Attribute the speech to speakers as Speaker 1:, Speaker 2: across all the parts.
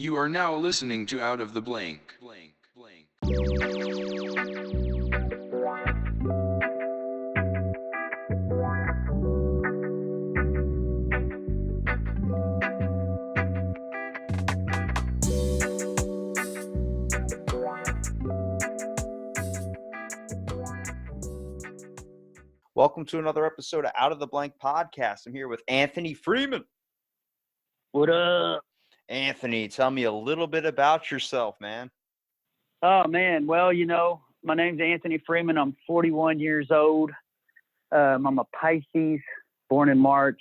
Speaker 1: You are now listening to Out of the Blank.
Speaker 2: Welcome to another episode of Out of the Blank podcast. I'm here with Anthony Freeman.
Speaker 3: What up?
Speaker 2: Anthony, tell me a little bit about yourself, man.
Speaker 3: Oh, man. Well, my name's Anthony Freeman. I'm 41 years old. I'm a Pisces, born in March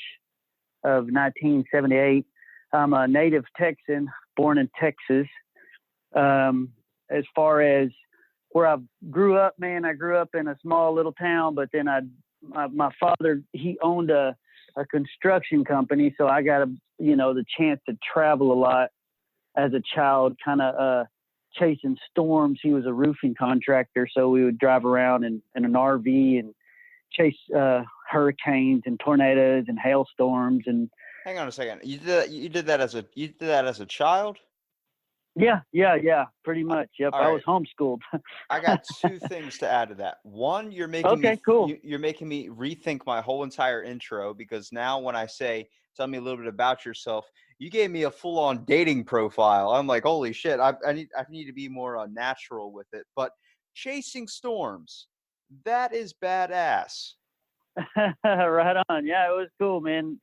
Speaker 3: of 1978. I'm a native Texan, born in Texas. As far as where I grew up, man, I grew up in a small little town, but then my father, he owned a construction company. So I got the chance to travel a lot as a child, kind of chasing storms. He was a roofing contractor. So we would drive around in an RV and chase hurricanes and tornadoes and hailstorms. And
Speaker 2: Hang on a second. You did that as a child?
Speaker 3: Yeah, pretty much. Yep.
Speaker 2: All
Speaker 3: I
Speaker 2: right.
Speaker 3: was homeschooled.
Speaker 2: I got two things to add to that. One, you're making
Speaker 3: Okay,
Speaker 2: me
Speaker 3: cool.
Speaker 2: You're making me rethink my whole entire intro, because now when I say tell me a little bit about yourself, you gave me a full-on dating profile. I'm like, holy shit! I need to be more natural with it. But chasing storms, that is badass.
Speaker 3: Right on. Yeah, it was cool, man.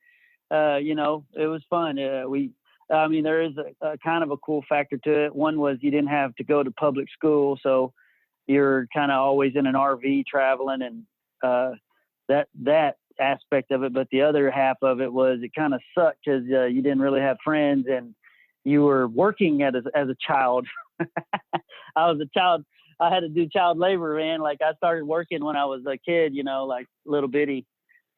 Speaker 3: It was fun. There is a kind of a cool factor to it. One was you didn't have to go to public school, so you're kind of always in an RV traveling, and that aspect of it. But the other half of it was it kind of sucked because you didn't really have friends, and you were working as a child. I was a child. I had to do child labor, man. Like I started working when I was a kid, like little bitty.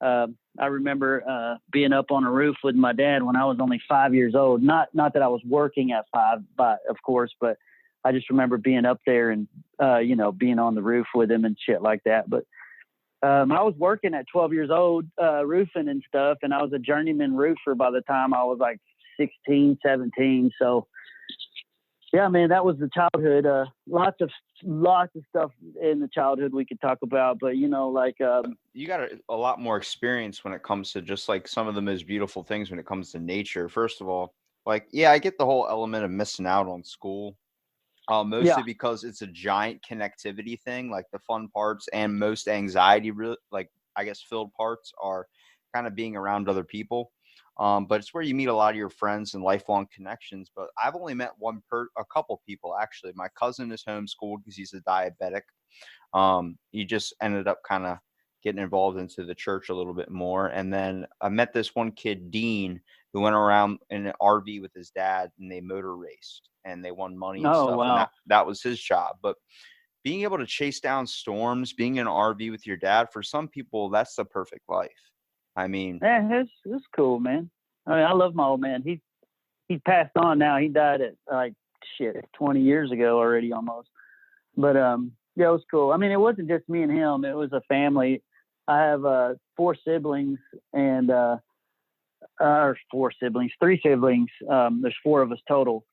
Speaker 3: I remember being up on a roof with my dad when I was only 5 years old. Not that I was working at 5, but of course, but I just remember being up there and being on the roof with him and shit like that. But I was working at 12 years old, roofing and stuff, and I was a journeyman roofer by the time I was like 16, 17. So yeah, man, that was the childhood. Lots of stuff in the childhood we could talk about, but
Speaker 2: You got a lot more experience when it comes to just like some of the most beautiful things when it comes to nature. First of all, I get the whole element of missing out on school, mostly
Speaker 3: yeah,
Speaker 2: because it's a giant connectivity thing. Like the fun parts and most anxiety, I guess, filled parts are kind of being around other people. But it's where you meet a lot of your friends and lifelong connections. But I've only met a couple people actually. My cousin is homeschooled because he's a diabetic. He just ended up kind of getting involved into the church a little bit more. And then I met this one kid, Dean, who went around in an RV with his dad, and they motor raced and they won money and
Speaker 3: oh
Speaker 2: stuff. And
Speaker 3: wow.
Speaker 2: that was his job. But being able to chase down storms, being in an RV with your dad, for some people, that's the perfect life. I mean,
Speaker 3: Yeah, it's cool, man. I mean, I love my old man. He passed on now. He died at 20 years ago already almost. But yeah, it was cool. I mean, it wasn't just me and him. It was a family. I have 4 siblings and or 4 siblings, 3 siblings. There's 4 of us total.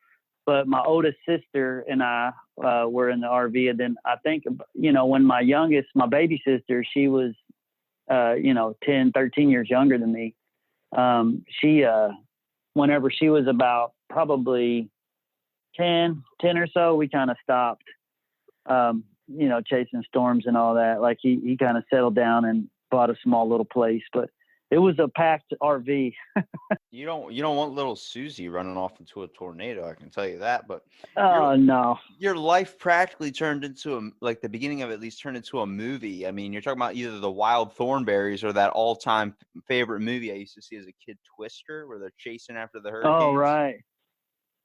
Speaker 3: But my oldest sister and I were in the RV, and then I think when my baby sister, she was 10, 13 years younger than me. She whenever she was about probably 10 or so, we kind of stopped chasing storms and all that. Like he kind of settled down and bought a small little place, but it was a packed RV.
Speaker 2: you don't want little Susie running off into a tornado, I can tell you that. But
Speaker 3: Oh no.
Speaker 2: your life practically turned into the beginning of it at least turned into a movie. I mean, you're talking about either the Wild Thornberrys or that all-time favorite movie I used to see as a kid, Twister, where they're chasing after the hurricanes.
Speaker 3: Oh right.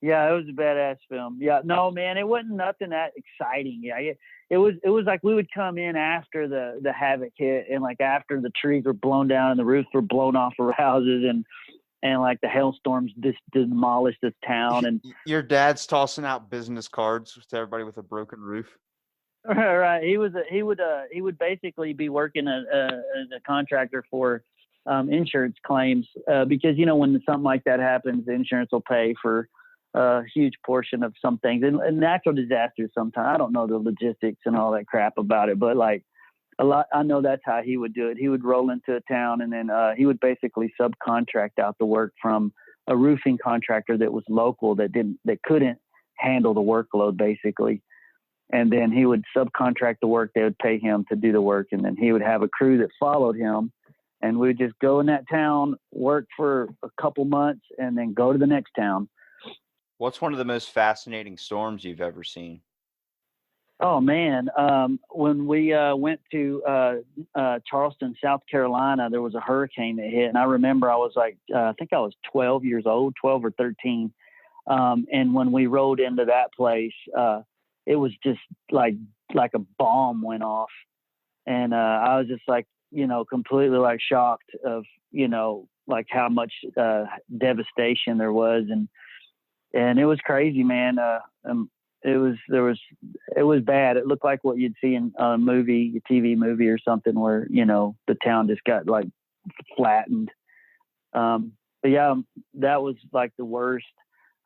Speaker 3: Yeah, it was a badass film. Yeah, no, man, it wasn't nothing that exciting. Yeah, it was like we would come in after the havoc hit, and like after the trees were blown down and the roofs were blown off of houses, and like the hailstorms just demolished this town. And
Speaker 2: your dad's tossing out business cards to everybody with a broken roof.
Speaker 3: right, he would basically be working as a contractor for insurance claims because when something like that happens, the insurance will pay for a huge portion of some things, and natural disasters. Sometimes I don't know the logistics and all that crap about it, but like a lot, I know that's how he would do it. He would roll into a town, and then he would basically subcontract out the work from a roofing contractor that was local that couldn't handle the workload basically. And then he would subcontract the work. They would pay him to do the work, and then he would have a crew that followed him, and we would just go in that town, work for a couple months, and then go to the next town.
Speaker 2: What's one of the most fascinating storms you've ever seen?
Speaker 3: Oh man, when we went to Charleston, South Carolina, there was a hurricane that hit, and I remember I was like, I think I was 12 years old, 12 or 13, and when we rode into that place, it was just like a bomb went off, and I was just like, completely like shocked of like how much devastation there was, and it was crazy, man. It was bad. It looked like what you'd see in a movie, a TV movie or something, where the town just got like flattened. But yeah, that was like the worst.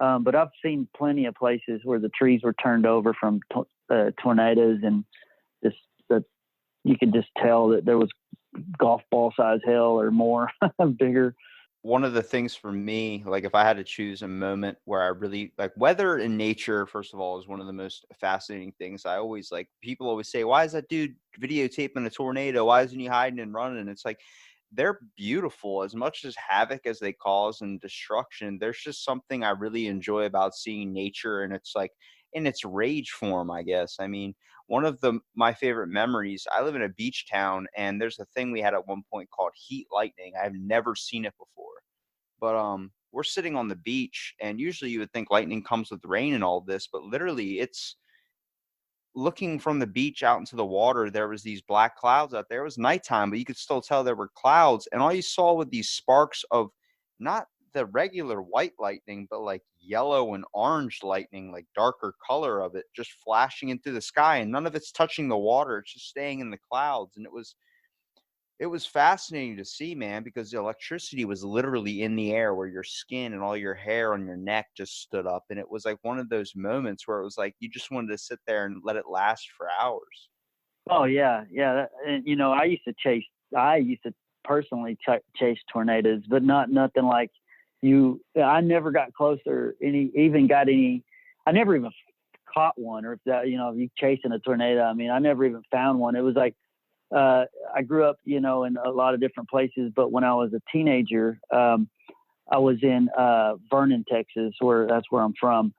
Speaker 3: But I've seen plenty of places where the trees were turned over from tornadoes, and just that you could just tell that there was golf ball size hail or more bigger.
Speaker 2: One of the things for me, like if I had to choose a moment where I really like weather and nature, first of all, is one of the most fascinating things. I always like people always say, why is that dude videotaping a tornado? Why isn't he hiding and running? And it's like, they're beautiful as much as havoc as they cause and destruction. There's just something I really enjoy about seeing nature, and it's like in its rage form, I guess. I mean, one of my favorite memories, I live in a beach town, and there's a thing we had at one point called heat lightning. I've never seen it before. But we're sitting on the beach, and usually you would think lightning comes with rain and all this, but literally it's looking from the beach out into the water. There was these black clouds out there. It was nighttime, but you could still tell there were clouds, and all you saw were these sparks of not the regular white lightning, but like yellow and orange lightning, like darker color of it, just flashing into the sky, and none of it's touching the water. It's just staying in the clouds, and it was fascinating to see, man, because the electricity was literally in the air where your skin and all your hair on your neck just stood up. And it was like one of those moments where it was like you just wanted to sit there and let it last for hours.
Speaker 3: Oh yeah, yeah. And I used to personally chase tornadoes, but nothing like you. I never got closer. I never even caught one, or if if you chasing a tornado. I mean, I never even found one. It was like I grew up, in a lot of different places, but when I was a teenager, I was in Vernon, Texas, that's where I'm from.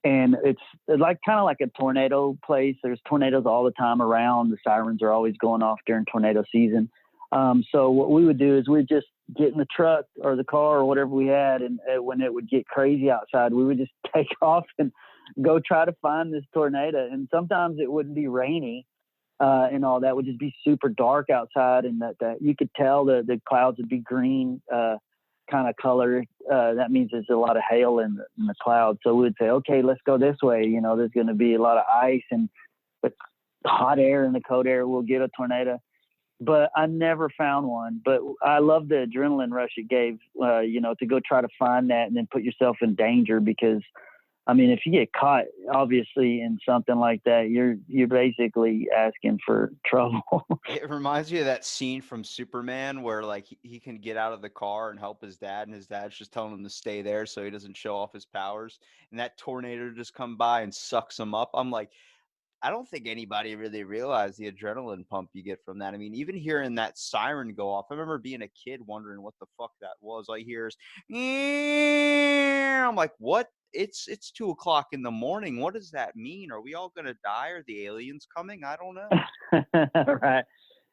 Speaker 3: And it's like kind of like a tornado place. There's tornadoes all the time around. The sirens are always going off during tornado season. So what we would do is we'd just get in the truck or the car or whatever we had, and when it would get crazy outside, we would just take off and go try to find this tornado. And sometimes it wouldn't be rainy. And all that would just be super dark outside, and that you could tell the clouds would be green kind of color. That means there's a lot of hail in the clouds. So we would say, okay, let's go this way. There's going to be a lot of ice, and but hot air and the cold air will get a tornado. But I never found one. But I love the adrenaline rush it gave, to go try to find that and then put yourself in danger, because I mean, if you get caught, obviously, in something like that, you're basically asking for trouble.
Speaker 2: It reminds me of that scene from Superman where like he can get out of the car and help his dad, and his dad's just telling him to stay there so he doesn't show off his powers. And that tornado just come by and sucks him up. I'm like, I don't think anybody really realized the adrenaline pump you get from that. I mean, even hearing that siren go off, I remember being a kid wondering what the fuck that was. All I hear is, I'm like, what? It's 2:00 in the morning. What does that mean? Are we all gonna die? Are the aliens coming? I don't know.
Speaker 3: Right.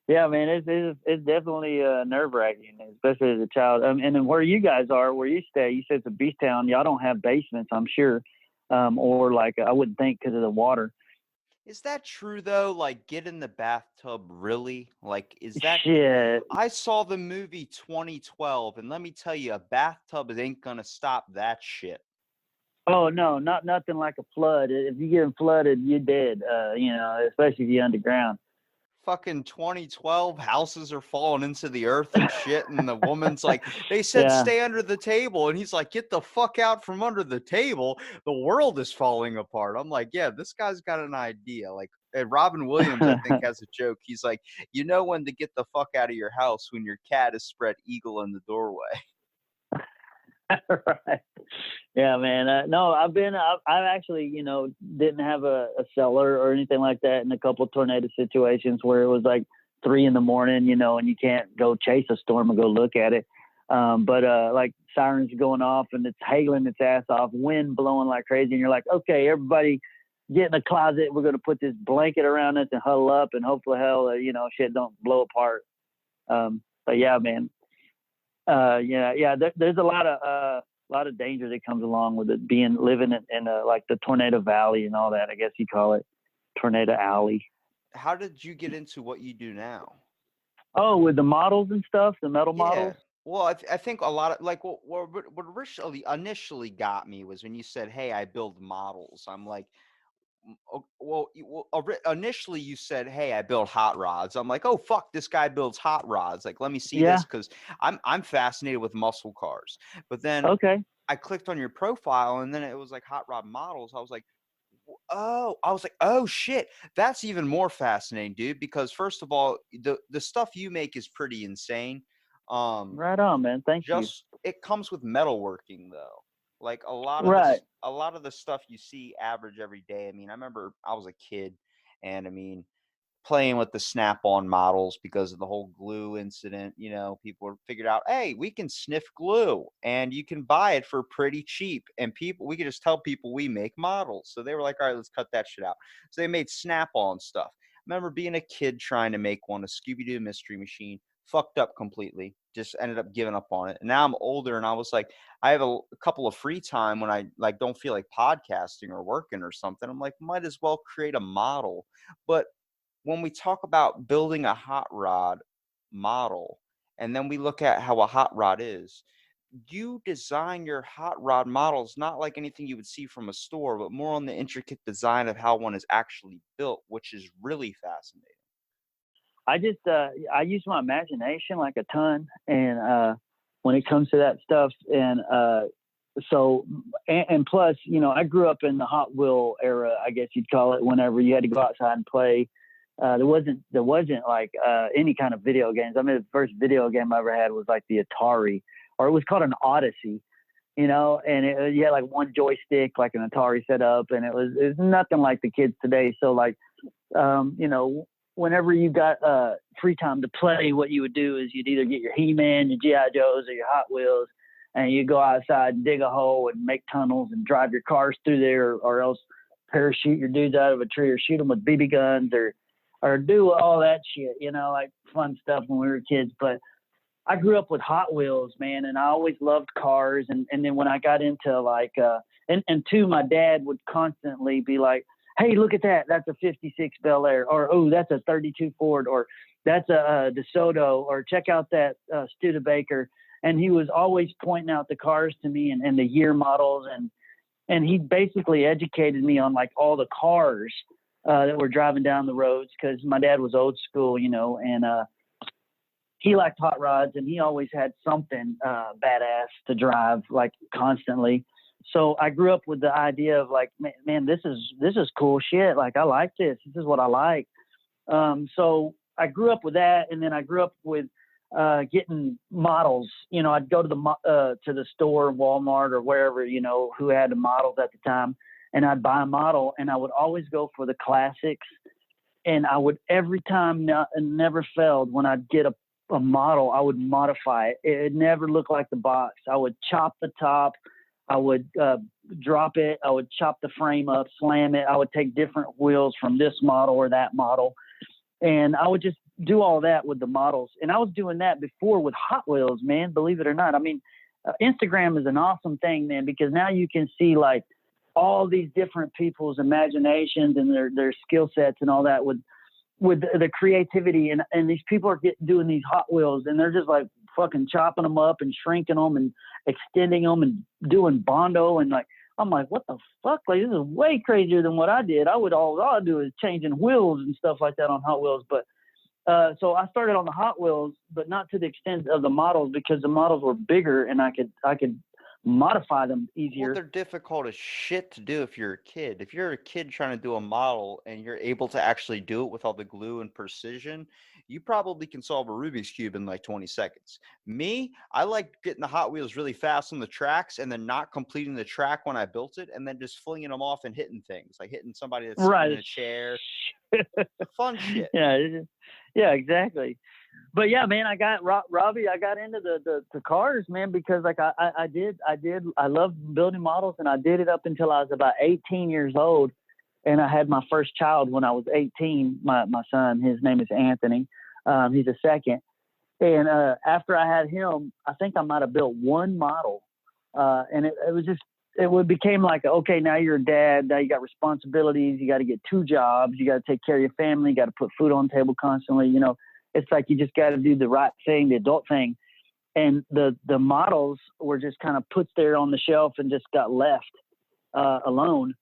Speaker 3: Yeah, man, it's definitely nerve wracking, especially as a child. And then where you guys are, where you stay, you said it's a beach town. Y'all don't have basements, I'm sure, or like I wouldn't think because of the water.
Speaker 2: Is that true though? Like, get in the bathtub, really? Like, is that?
Speaker 3: Shit.
Speaker 2: I saw the movie 2012, and let me tell you, a bathtub ain't gonna stop that shit.
Speaker 3: Oh no, nothing like a flood. If you get flooded, you're dead. Especially if you're underground.
Speaker 2: fucking 2012 houses are falling into the earth and shit, and the woman's like, they said
Speaker 3: Yeah.
Speaker 2: stay under the table, and he's like, get the fuck out from under the table, the world is falling apart. I'm like, yeah, this guy's got an idea. Like, Robin Williams, I think, has a joke. He's like, you know when to get the fuck out of your house, when your cat has spread eagle in the doorway.
Speaker 3: Right. Yeah, man. No, I've actually, didn't have a cellar or anything like that in a couple of tornado situations where it was like 3 a.m, and you can't go chase a storm or go look at it. But like sirens going off and it's hailing its ass off, wind blowing like crazy. And you're like, okay, everybody get in the closet. We're going to put this blanket around us and huddle up and hopefully shit don't blow apart. But yeah, man. There's a lot of danger that comes along with it living in like the tornado valley and all that. I guess you call it tornado alley.
Speaker 2: How did you get into what you do now?
Speaker 3: Oh, with the models and stuff, the metal models.
Speaker 2: Well, I think a lot of like what initially got me was when you said, "Hey, I build models." I'm like, initially you said, "Hey, I build hot rods." I'm like, "Oh fuck, this guy builds hot rods. Like, let me see this because I'm fascinated with muscle cars." But then I clicked on your profile and then it was like hot rod models. I was like, oh shit, that's even more fascinating, dude. Because first of all, the stuff you make is pretty insane.
Speaker 3: Right on, man. Thank you.
Speaker 2: It comes with metalworking though. Like a lot of the stuff you see average every day. I mean, I remember I was a kid and I mean, playing with the snap-on models because of the whole glue incident. People figured out, hey, we can sniff glue and you can buy it for pretty cheap. And we could just tell people we make models. So they were like, all right, let's cut that shit out. So they made snap-on stuff. I remember being a kid trying to make one, a Scooby-Doo mystery machine, fucked up completely, just ended up giving up on it. And now I'm older and I was like, I have a couple of free time when I like don't feel like podcasting or working or something. I'm like, might as well create a model. But when we talk about building a hot rod model, and then we look at how a hot rod is, you design your hot rod models not like anything you would see from a store, but more on the intricate design of how one is actually built, which is really fascinating.
Speaker 3: I use my imagination like a ton, and when it comes to that stuff, and plus, I grew up in the Hot Wheel era, I guess you'd call it. Whenever you had to go outside and play, there wasn't like any kind of video games. I mean, the first video game I ever had was like the Atari, or it was called an Odyssey, and you had like one joystick, like an Atari setup, and it was nothing like the kids today. So like, whenever you got free time to play, what you would do is you'd either get your He-Man, your G.I. Joes, or your Hot Wheels, and you go outside and dig a hole and make tunnels and drive your cars through there, or else parachute your dudes out of a tree or shoot them with BB guns or do all that shit, like fun stuff when we were kids. But I grew up with Hot Wheels, man, and I always loved cars. And then when I got into like, my dad would constantly be like, hey, look at that. That's a 56 Bel Air, or, oh, that's a 32 Ford, or that's a DeSoto, or check out that Studebaker. And he was always pointing out the cars to me and the year models. And he basically educated me on like all the cars that were driving down the roads, because my dad was old school, and he liked hot rods, and he always had something badass to drive like constantly. So I grew up with the idea of like, man, this is cool shit. Like, I like this. This is what I like. So I grew up with that, and then I grew up with getting models. I'd go to the store, Walmart or wherever, who had the models at the time, and I'd buy a model, and I would always go for the classics. And I would every time, never failed, when I'd get a model, I would modify it. It never looked like the box. I would chop the top. I would drop it. I would chop the frame up, slam it. I would take different wheels from this model or that model. And I would just do all that with the models. And I was doing that before with Hot Wheels, man, believe it or not. I mean, Instagram is an awesome thing, man, because now you can see like all these different people's imaginations and their skill sets and all that with the creativity. And these people are doing these Hot Wheels, and they're just like fucking chopping them up and shrinking them and extending them and doing Bondo. And like, I'm like, what the fuck? Like, this is way crazier than what I did. All I'd do is changing wheels and stuff like that on Hot Wheels. But So I started on the Hot Wheels, but not to the extent of the models because the models were bigger and I could modify them
Speaker 2: Well,
Speaker 3: easier.
Speaker 2: they're difficult as shit to do if you're a kid. If you're a kid trying to do a model and you're able to actually do it with all the glue and precision, you probably can solve a Rubik's Cube in like 20 seconds. Me, I like getting the Hot Wheels really fast on the tracks and then not completing the track when I built it and then just flinging them off and hitting things, like hitting somebody that's sitting in
Speaker 3: Right.
Speaker 2: a chair. Fun shit.
Speaker 3: Yeah. Yeah, exactly. But yeah, man, I got Robbie. I got into the cars, man, because like I love building models, and I did it up until I was about 18 years old, and I had my first child when I was 18. My son, his name is Anthony. He's a second, and after I had him, I think I might have built one model, and it was just became like, okay, now you're a dad, now you got responsibilities, you got to get two jobs, you got to take care of your family, you got to put food on the table constantly, you know. It's like you just got to do the right thing, the adult thing. And the models were just kind of put there on the shelf and just got left alone.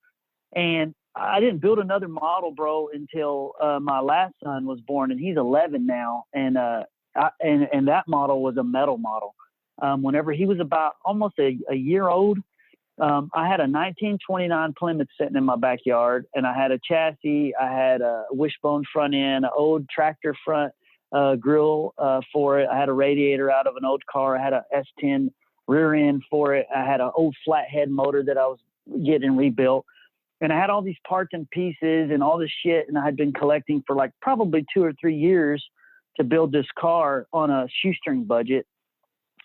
Speaker 3: And I didn't build another model, bro, until my last son was born, and he's 11 now. And and that model was a metal model. Whenever he was about almost a year old, I had a 1929 Plymouth sitting in my backyard, and I had a chassis. I had a wishbone front end, an old tractor front grill for it. I had a radiator out of an old car. I had a S10 rear end for it. I had an old flathead motor that I was getting rebuilt. And I had all these parts and pieces and all this shit. And I had been collecting for like probably 2 or 3 years to build this car on a shoestring budget.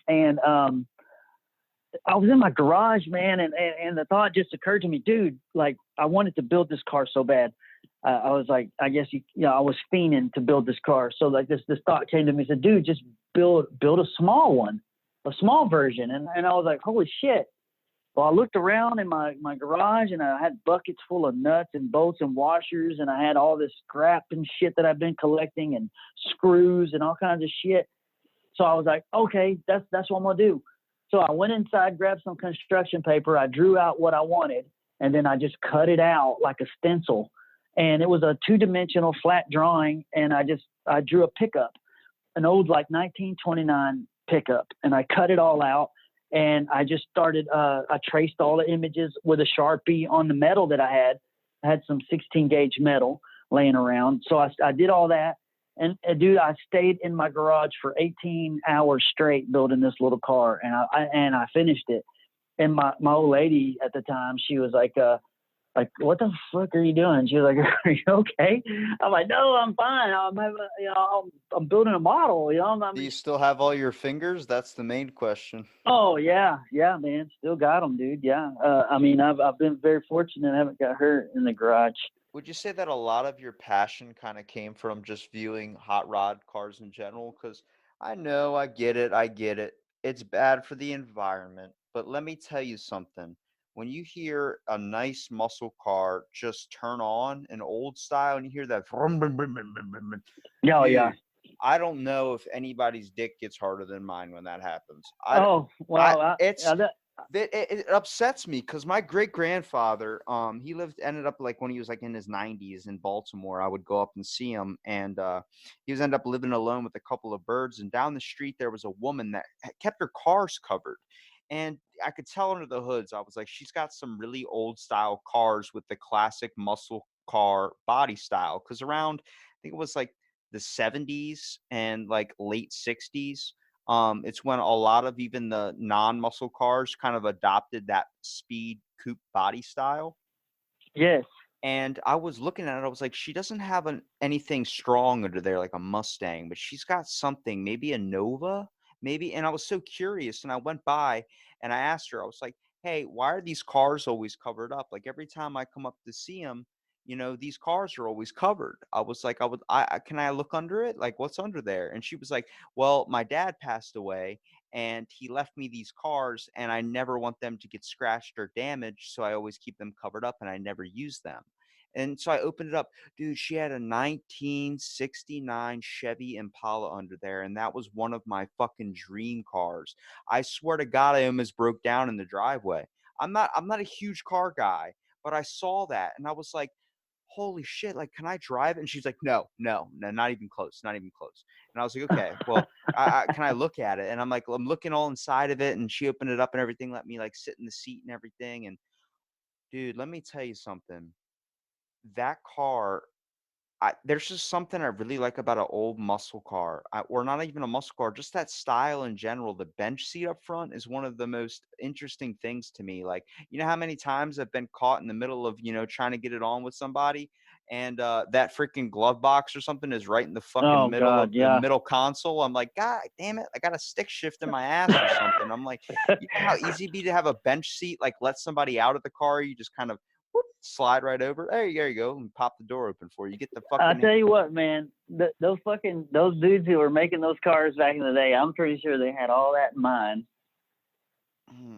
Speaker 3: And I was in my garage, man, and the thought just occurred to me, dude, like I wanted to build this car so bad. I was like, I guess I was fiending to build this car. So like this thought came to me, said, dude, just build a small one, a small version. And I was like, holy shit. Well, I looked around in my garage, and I had buckets full of nuts and bolts and washers, and I had all this scrap and shit that I've been collecting, and screws and all kinds of shit. So I was like, okay, that's what I'm gonna do. So I went inside, grabbed some construction paper, I drew out what I wanted, and then I just cut it out like a stencil. And it was a 2-dimensional flat drawing, and I drew a pickup, an old like 1929 pickup, and I cut it all out, and I just started, I traced all the images with a Sharpie on the metal that I had. I had some 16 gauge metal laying around. So I did all that. And dude, I stayed in my garage for 18 hours straight building this little car, and I finished it. And my old lady at the time, she was like, what the fuck are you doing? She was like, are you okay? I'm like, no, I'm fine. I'm building a model.
Speaker 2: Do you still have all your fingers? That's the main question.
Speaker 3: Oh yeah, man, still got them, dude. Yeah, I mean, I've been very fortunate. I haven't got hurt in the garage.
Speaker 2: Would you say that a lot of your passion kind of came from just viewing hot rod cars in general? Because I know, I get it, It's bad for the environment, but let me tell you something. When you hear a nice muscle car just turn on an old style and you hear that, vroom, vroom, vroom, vroom, vroom, vroom,
Speaker 3: Oh yeah.
Speaker 2: dude, I don't know if anybody's dick gets harder than mine when that happens.
Speaker 3: Oh well,
Speaker 2: It upsets me because my great grandfather, ended up like when he was like in his 90s in Baltimore. I would go up and see him, and he was ended up living alone with a couple of birds. And down the street there was a woman that kept her cars covered, and I could tell under the hoods. I was like, she's got some really old style cars with the classic muscle car body style. Because around, I think it was like the 70s and like late 60s, it's when a lot of even the non-muscle cars kind of adopted that speed coupe body style.
Speaker 3: yes.
Speaker 2: And I was looking at it, I was like, she doesn't have anything strong under there like a Mustang, but she's got something, maybe a Nova, maybe. And I was so curious, and I went by and I asked her, I was like, hey, why are these cars always covered up? Like every time I come up to see them, these cars are always covered. I was like, can I look under it? Like, what's under there? And she was like, well, my dad passed away and he left me these cars, and I never want them to get scratched or damaged. So I always keep them covered up and I never use them. And so I opened it up. Dude, she had a 1969 Chevy Impala under there, and that was one of my fucking dream cars. I swear to God, I almost broke down in the driveway. I'm not a huge car guy, but I saw that and I was like, holy shit, like, can I drive it? And she's like, no, no, no, not even close, not even close. And I was like, okay, well, can I look at it? And I'm like, I'm looking all inside of it, and she opened it up and everything, let me like sit in the seat and everything. And dude, let me tell you something. That car, there's just something I really like about an old muscle car, or not even a muscle car, just that style in general. The bench seat up front is one of the most interesting things to me. Like, you know how many times I've been caught in the middle of, trying to get it on with somebody, and that freaking glove box or something is right in the fucking
Speaker 3: Oh
Speaker 2: middle
Speaker 3: God,
Speaker 2: of the
Speaker 3: yeah.
Speaker 2: middle console. I'm like, God damn it, I got a stick shift in my ass or something. I'm like, you know how easy it'd be to have a bench seat, like let somebody out of the car, you just kind of whoop, slide right over. There you go, and pop the door open for you. You get the
Speaker 3: I
Speaker 2: fucking
Speaker 3: tell you what, man, those dudes who were making those cars back in the day, I'm pretty sure they had all that in mind.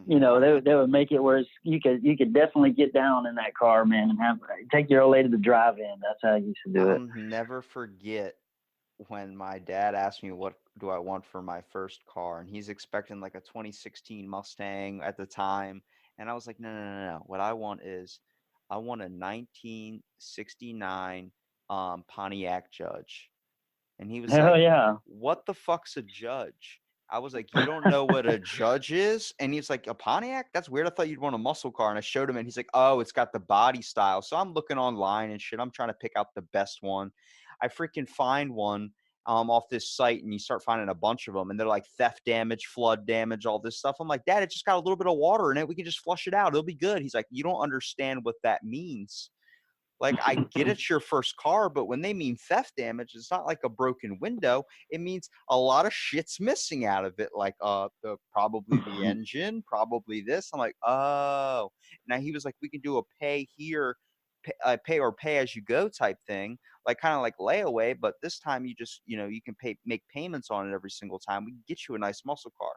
Speaker 3: You know, they would make it where you could definitely get down in that car, man, and take your old lady to drive in. That's how I used to do it.
Speaker 2: I'll never forget when my dad asked me what do I want for my first car, and he's expecting like a 2016 Mustang at the time, and I was like, no, no, no, no. What I want is, I want a 1969 Pontiac Judge. And he was
Speaker 3: Hell
Speaker 2: like,
Speaker 3: yeah.
Speaker 2: what the fuck's a judge? I was like, you don't know what a judge is? And he's like, a Pontiac? That's weird. I thought you'd want a muscle car. And I showed him, and he's like, oh, it's got the body style. So I'm looking online and shit. I'm trying to pick out the best one. I freaking find one off this site, and you start finding a bunch of them, and they're like theft damage, flood damage, all this stuff. I'm like, Dad, it just got a little bit of water in it. We can just flush it out. It'll be good. He's like, you don't understand what that means. Like, I get it's your first car, but when they mean theft damage, it's not like a broken window. It means a lot of shit's missing out of it. Like, probably the engine, probably this. I'm like, oh. Now he was like, we can do a pay here, pay as you go type thing, like kind of like layaway. But this time you just, you can make payments on it every single time. We can get you a nice muscle car.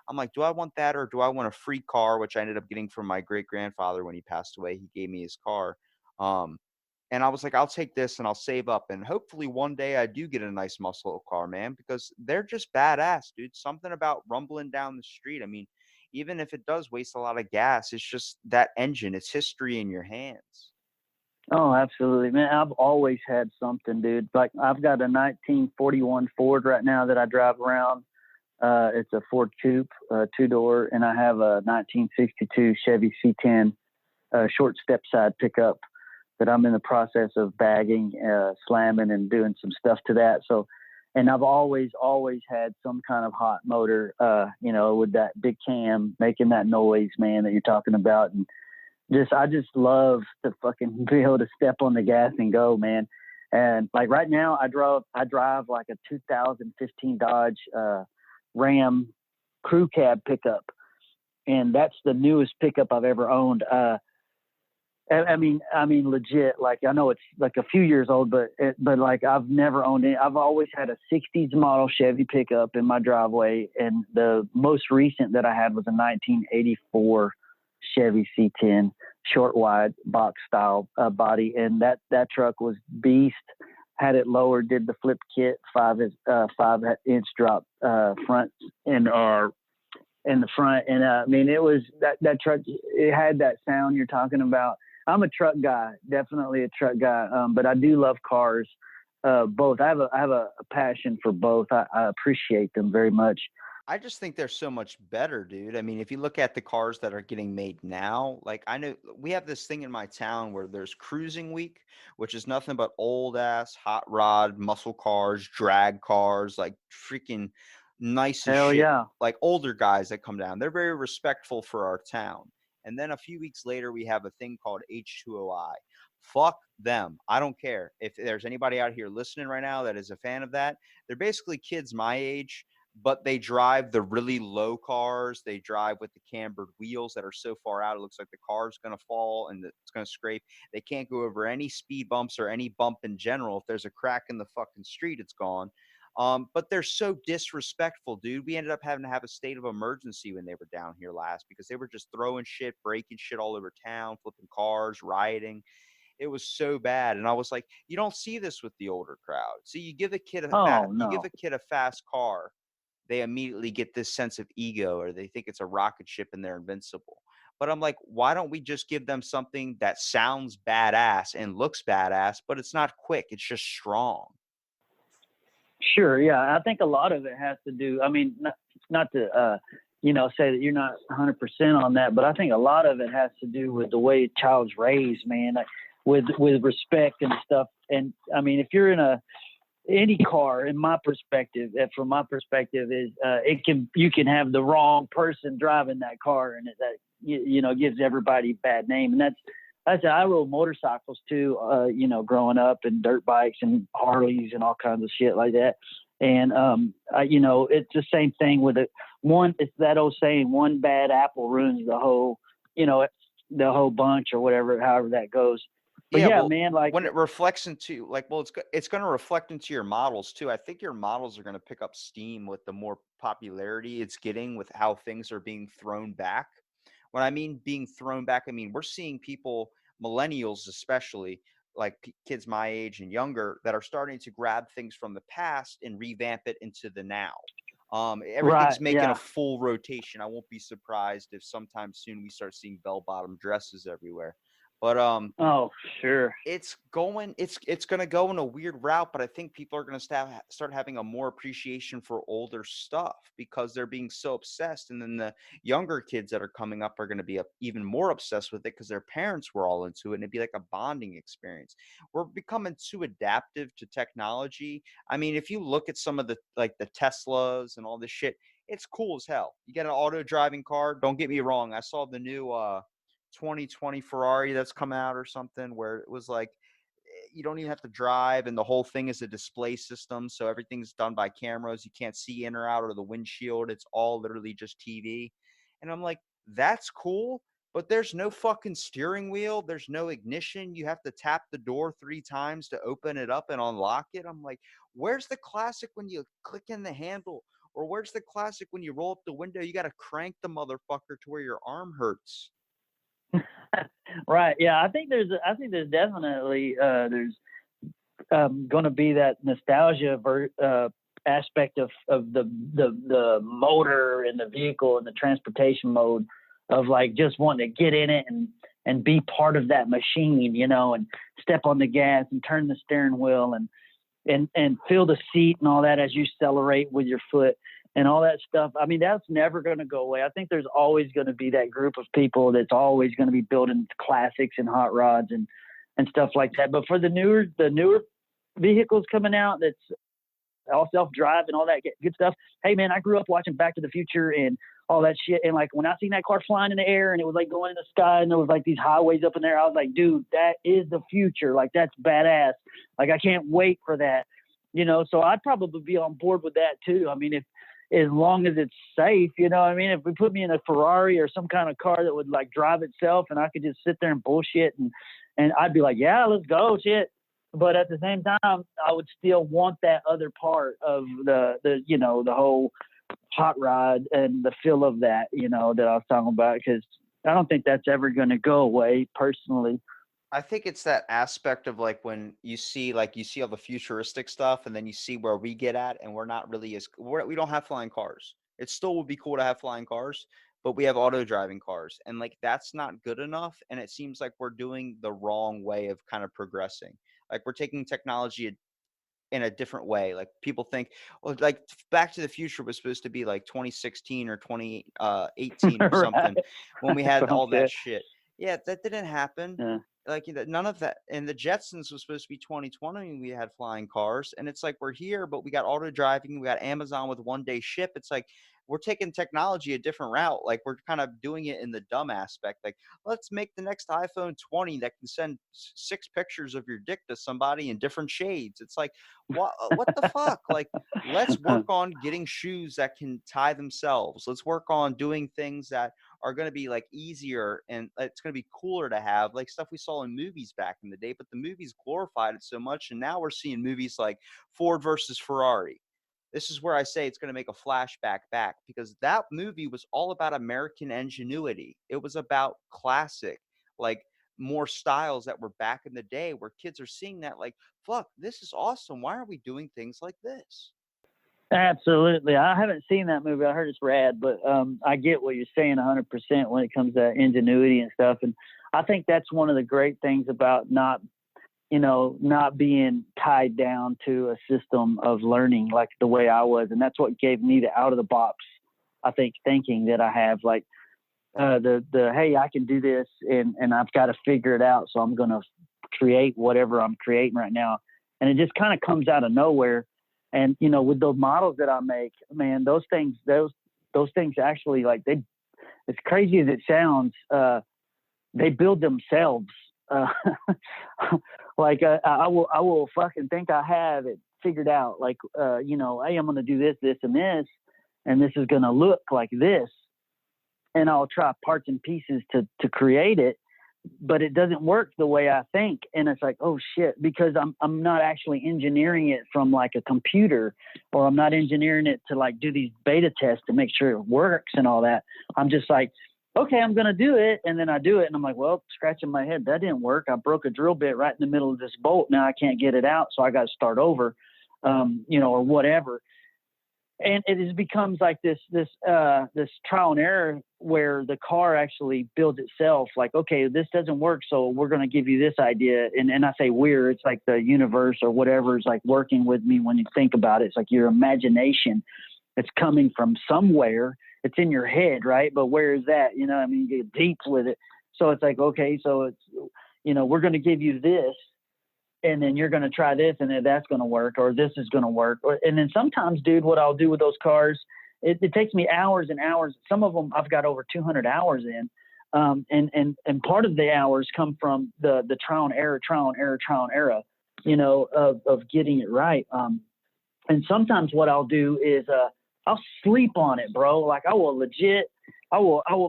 Speaker 2: I'm like, do I want that, or do I want a free car, which I ended up getting from my great grandfather when he passed away? He gave me his car. And I was like, I'll take this and I'll save up. And hopefully one day I do get a nice muscle car, man, because they're just badass, dude. Something about rumbling down the street. I mean, even if it does waste a lot of gas, it's just that engine, it's history in your hands.
Speaker 3: Oh, absolutely, man. I've always had something, dude. Like, I've got a 1941 Ford right now that I drive around. It's a Ford Coupe, 2-door, and I have a 1962 Chevy C10, short step side pickup that I'm in the process of bagging, slamming, and doing some stuff to that. So, and I've always had some kind of hot motor, with that big cam making that noise, man, that you're talking about. And I just love to fucking be able to step on the gas and go, man. And like right now I drive like a 2015 Dodge, Ram crew cab pickup. And that's the newest pickup I've ever owned. I mean, legit. Like, I know it's like a few years old, but like, I've never owned it. I've always had a '60s model Chevy pickup in my driveway, and the most recent that I had was a 1984 Chevy C10, short wide box style body, and that truck was beast. Had it lowered, did the flip kit, 5-inch drop front and in the front, and I mean, it was that truck. It had that sound you're talking about. I'm a truck guy, definitely a truck guy, but I do love cars, both. I have a passion for both. I appreciate them very much.
Speaker 2: I just think they're so much better, dude. I mean, if you look at the cars that are getting made now, like, I know we have this thing in my town where there's cruising week, which is nothing but old ass hot rod muscle cars, drag cars, like freaking nice as
Speaker 3: Hell
Speaker 2: shit,
Speaker 3: yeah.
Speaker 2: like older guys that come down. They're very respectful for our town. And then a few weeks later, we have a thing called H2OI. Fuck them. I don't care. If there's anybody out here listening right now that is a fan of that, they're basically kids my age, but they drive the really low cars. They drive with the cambered wheels that are so far out, it looks like the car's going to fall and it's going to scrape. They can't go over any speed bumps or any bump in general. If there's a crack in the fucking street, it's gone. But they're so disrespectful, dude. We ended up having to have a state of emergency when they were down here last, because they were just throwing shit, breaking shit all over town, flipping cars, rioting. It was so bad. And I was like, you don't see this with the older crowd. See, you give a kid
Speaker 3: Oh
Speaker 2: you give
Speaker 3: no.
Speaker 2: a kid a fast car, they immediately get this sense of ego, or they think it's a rocket ship and they're invincible. But I'm like, why don't we just give them something that sounds badass and looks badass, but it's not quick, it's just strong.
Speaker 3: Sure. Yeah. I think a lot of it has to do, I mean, not to, say that you're not 100% on that, but I think a lot of it has to do with the way a child's raised, man, like with respect and stuff. And I mean, if you're in any car, in my perspective, from my perspective, is you can have the wrong person driving that car, and that gives everybody a bad name. And I rode motorcycles too, growing up, and dirt bikes and Harleys and all kinds of shit like that. And it's the same thing with it's that old saying, one bad apple ruins the whole bunch, or whatever, however that goes. But
Speaker 2: yeah,
Speaker 3: man, like
Speaker 2: when it reflects into it's going to reflect into your models too. I think your models are going to pick up steam with the more popularity it's getting with how things are being thrown back. When I mean being thrown back, I mean we're seeing people, millennials especially, like kids my age and younger, that are starting to grab things from the past and revamp it into the now. Everything's
Speaker 3: right,
Speaker 2: making a
Speaker 3: yeah.
Speaker 2: full rotation. I won't be surprised if sometime soon we start seeing bell-bottom dresses everywhere. But
Speaker 3: Oh, sure.
Speaker 2: it's going to go in a weird route, but I think people are going to start having a more appreciation for older stuff because they're being so obsessed, and then the younger kids that are coming up are going to be even more obsessed with it because their parents were all into it, and it'd be like a bonding experience. We're becoming too adaptive to technology. I mean, if you look at some of the Teslas and all this shit, it's cool as hell. You get an auto driving car, don't get me wrong, I saw the new 2020 Ferrari that's come out or something, where it was like you don't even have to drive, and the whole thing is a display system, so everything's done by cameras. You can't see in or out of the windshield. It's all literally just TV. And I'm like, that's cool, but there's no fucking steering wheel, there's no ignition. You have to tap the door 3 times to open it up and unlock it. I'm like, where's the classic when you click in the handle? Or where's the classic when you roll up the window, you got to crank the motherfucker to where your arm hurts?
Speaker 3: Right. Yeah. I think there's definitely there's going to be that nostalgia aspect of the motor and the vehicle and the transportation mode, of like just wanting to get in it and be part of that machine, and step on the gas and turn the steering wheel and feel the seat and all that as you accelerate with your foot and all that stuff. I mean, that's never going to go away. I think there's always going to be that group of people that's always going to be building classics and hot rods and stuff like that. But for the newer vehicles coming out, that's all self-drive and all that good stuff. Hey man, I grew up watching Back to the Future and all that shit. And like when I seen that car flying in the air and it was like going in the sky and there was like these highways up in there, I was like, dude, that is the future. Like that's badass. Like I can't wait for that. So I'd probably be on board with that too. I mean, as long as it's safe, I mean, if we put me in a Ferrari or some kind of car that would like drive itself and I could just sit there and bullshit and I'd be like, yeah, let's go, shit. But at the same time, I would still want that other part of the whole hot rod and the feel of that, that I was talking about, because I don't think that's ever going to go away personally.
Speaker 2: I think it's that aspect of like when you see all the futuristic stuff, and then you see where we get at, and we're not really we don't have flying cars. It still would be cool to have flying cars, but we have auto driving cars, and like that's not good enough. And it seems like we're doing the wrong way of kind of progressing. Like we're taking technology in a different way. Like people think, well, like Back to the Future was supposed to be like 2016 or 2018 or something,
Speaker 3: Right.
Speaker 2: when we had all that
Speaker 3: Okay.
Speaker 2: shit. Yeah, that didn't happen.
Speaker 3: Yeah.
Speaker 2: Like none of that. And the Jetsons was supposed to be 2020 and we had flying cars. And it's like we're here, but we got auto driving, we got Amazon with 1-day ship. It's like we're taking technology a different route. Like we're kind of doing it in the dumb aspect. Like let's make the next iPhone 20 that can send 6 pictures of your dick to somebody in different shades. It's like what the fuck? Like let's work on getting shoes that can tie themselves. Let's work on doing things that are going to be like easier, and it's going to be cooler to have, like stuff we saw in movies back in the day, but the movies glorified it so much. And now we're seeing movies like Ford versus Ferrari. This is where I say it's going to make a flashback back, because that movie was all about American ingenuity. It was about classic, like more styles that were back in the day, where kids are seeing that like, fuck, this is awesome. Why are we doing things like this?
Speaker 3: Absolutely. I haven't seen that movie. I heard it's rad, but I get what you're saying 100% when it comes to ingenuity and stuff. And I think that's one of the great things about not being tied down to a system of learning like the way I was. And that's what gave me the out of the box, I think, thinking that I have, like hey, I can do this and I've got to figure it out. So I'm going to create whatever I'm creating right now. And it just kind of comes out of nowhere. And, with those models that I make, man, those things actually, like, as crazy as it sounds, they build themselves. Like, I will fucking think I have it figured out. Like, hey, I'm going to do this, this, and this is going to look like this. And I'll try parts and pieces to create it, but it doesn't work the way I think. And it's like, oh shit, because I'm not actually engineering it from like a computer, or I'm not engineering it to like do these beta tests to make sure it works and all that. I'm just like, okay, I'm going to do it. And then I do it. And I'm like, well, scratching my head, that didn't work. I broke a drill bit right in the middle of this bolt. Now I can't get it out. So I got to start over, or whatever. And it just becomes like this trial and error where the car actually builds itself. Like, okay, this doesn't work, so we're going to give you this idea. And I say we're, it's like the universe or whatever is like working with me when you think about it. It's like your imagination. It's coming from somewhere. It's in your head, right? But where is that? You get deep with it. So it's like, okay, so it's, we're going to give you this. And then you're going to try this, and then that's going to work, or this is going to work. And then sometimes, dude, what I'll do with those cars, it takes me hours and hours. Some of them I've got over 200 hours in. And part of the hours come from the trial and error, of getting it right. And sometimes what I'll do is I'll sleep on it, bro. Like I will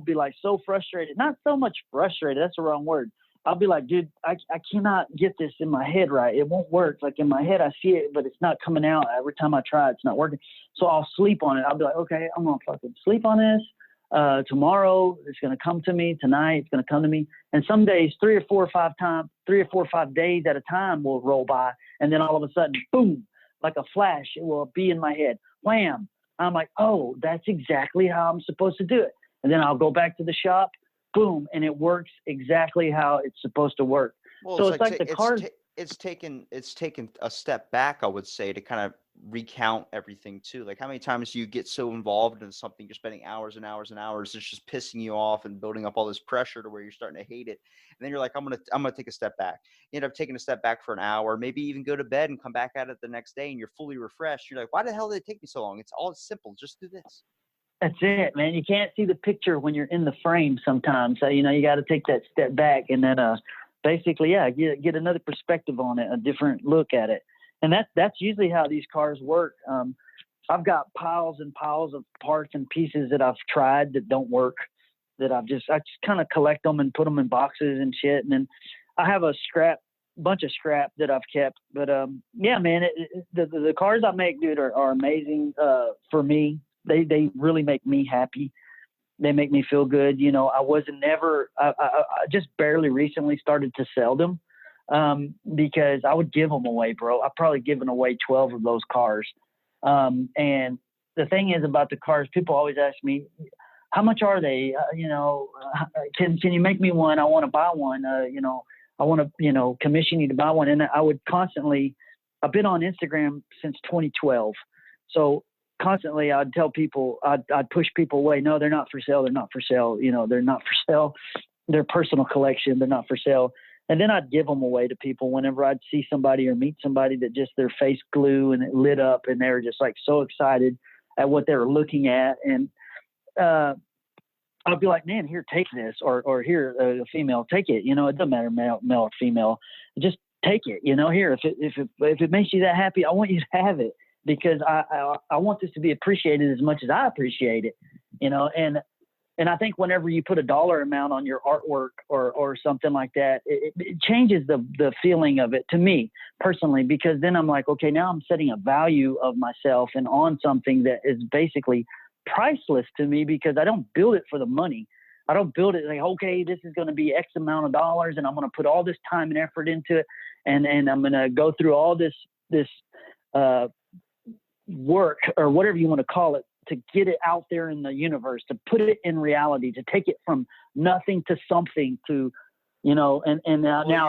Speaker 3: be like so frustrated, not so much frustrated. That's the wrong word. I'll be like, dude, I cannot get this in my head right. It won't work. Like in my head, I see it, but it's not coming out. Every time I try, it's not working. So I'll sleep on it. I'll be like, okay, I'm going to fucking sleep on this. Tomorrow, it's going to come to me. Tonight, it's going to come to me. And some days, 3 or 5 days at a time will roll by. And then all of a sudden, boom, like a flash, it will be in my head. Wham. I'm like, oh, that's exactly how I'm supposed to do it. And then I'll go back to the shop. Boom, and it works exactly how it's supposed to work.
Speaker 2: Well,
Speaker 3: so it's like the car.
Speaker 2: It's taken a step back, I would say, to kind of recount everything too. Like, how many times do you get so involved in something, you're spending hours and hours and hours, it's just pissing you off and building up all this pressure to where you're starting to hate it. And then you're like, I'm gonna take a step back. You end up taking a step back for an hour, maybe even go to bed and come back at it the next day, and you're fully refreshed. You're like, why the hell did it take me so long? It's all simple. Just do this.
Speaker 3: That's it, man. You can't see the picture when you're in the frame sometimes. So, you got to take that step back and then basically, get another perspective on it, a different look at it. And that's usually how these cars work. I've got piles and piles of parts and pieces that I've tried that don't work, that I just kind of collect them and put them in boxes and shit. And then I have a bunch of scrap that I've kept. But, yeah, man, the cars I make, dude, are amazing for me. They really make me happy. They make me feel good. I just barely recently started to sell them because I would give them away, bro. I've probably given away 12 of those cars. And the thing is about the cars, people always ask me, how much are they? Can you make me one? I want to buy one. I want to, commission you to buy one. And I would constantly, I've been on Instagram since 2012. So constantly I'd tell people, I'd push people away. No, they're not for sale. They're not for sale. They're not for sale. They're personal collection. They're not for sale. And then I'd give them away to people whenever I'd see somebody or meet somebody that just their face glue and it lit up and they were just like so excited at what they were looking at. And I'd be like, man, here, take this, or here, a female, take it. It doesn't matter male or female, just take it. Here, if it makes you that happy, I want you to have it. Because I want this to be appreciated as much as I appreciate it, and I think whenever you put a dollar amount on your artwork or something like that, it changes the feeling of it to me personally, because then I'm like, okay, now I'm setting a value of myself and on something that is basically priceless to me, because I don't build it for the money. I don't build it like, okay, this is going to be X amount of dollars and I'm going to put all this time and effort into it. And I'm going to go through all this work or whatever you want to call it, to get it out there in the universe, to put it in reality, to take it from nothing to something, to, now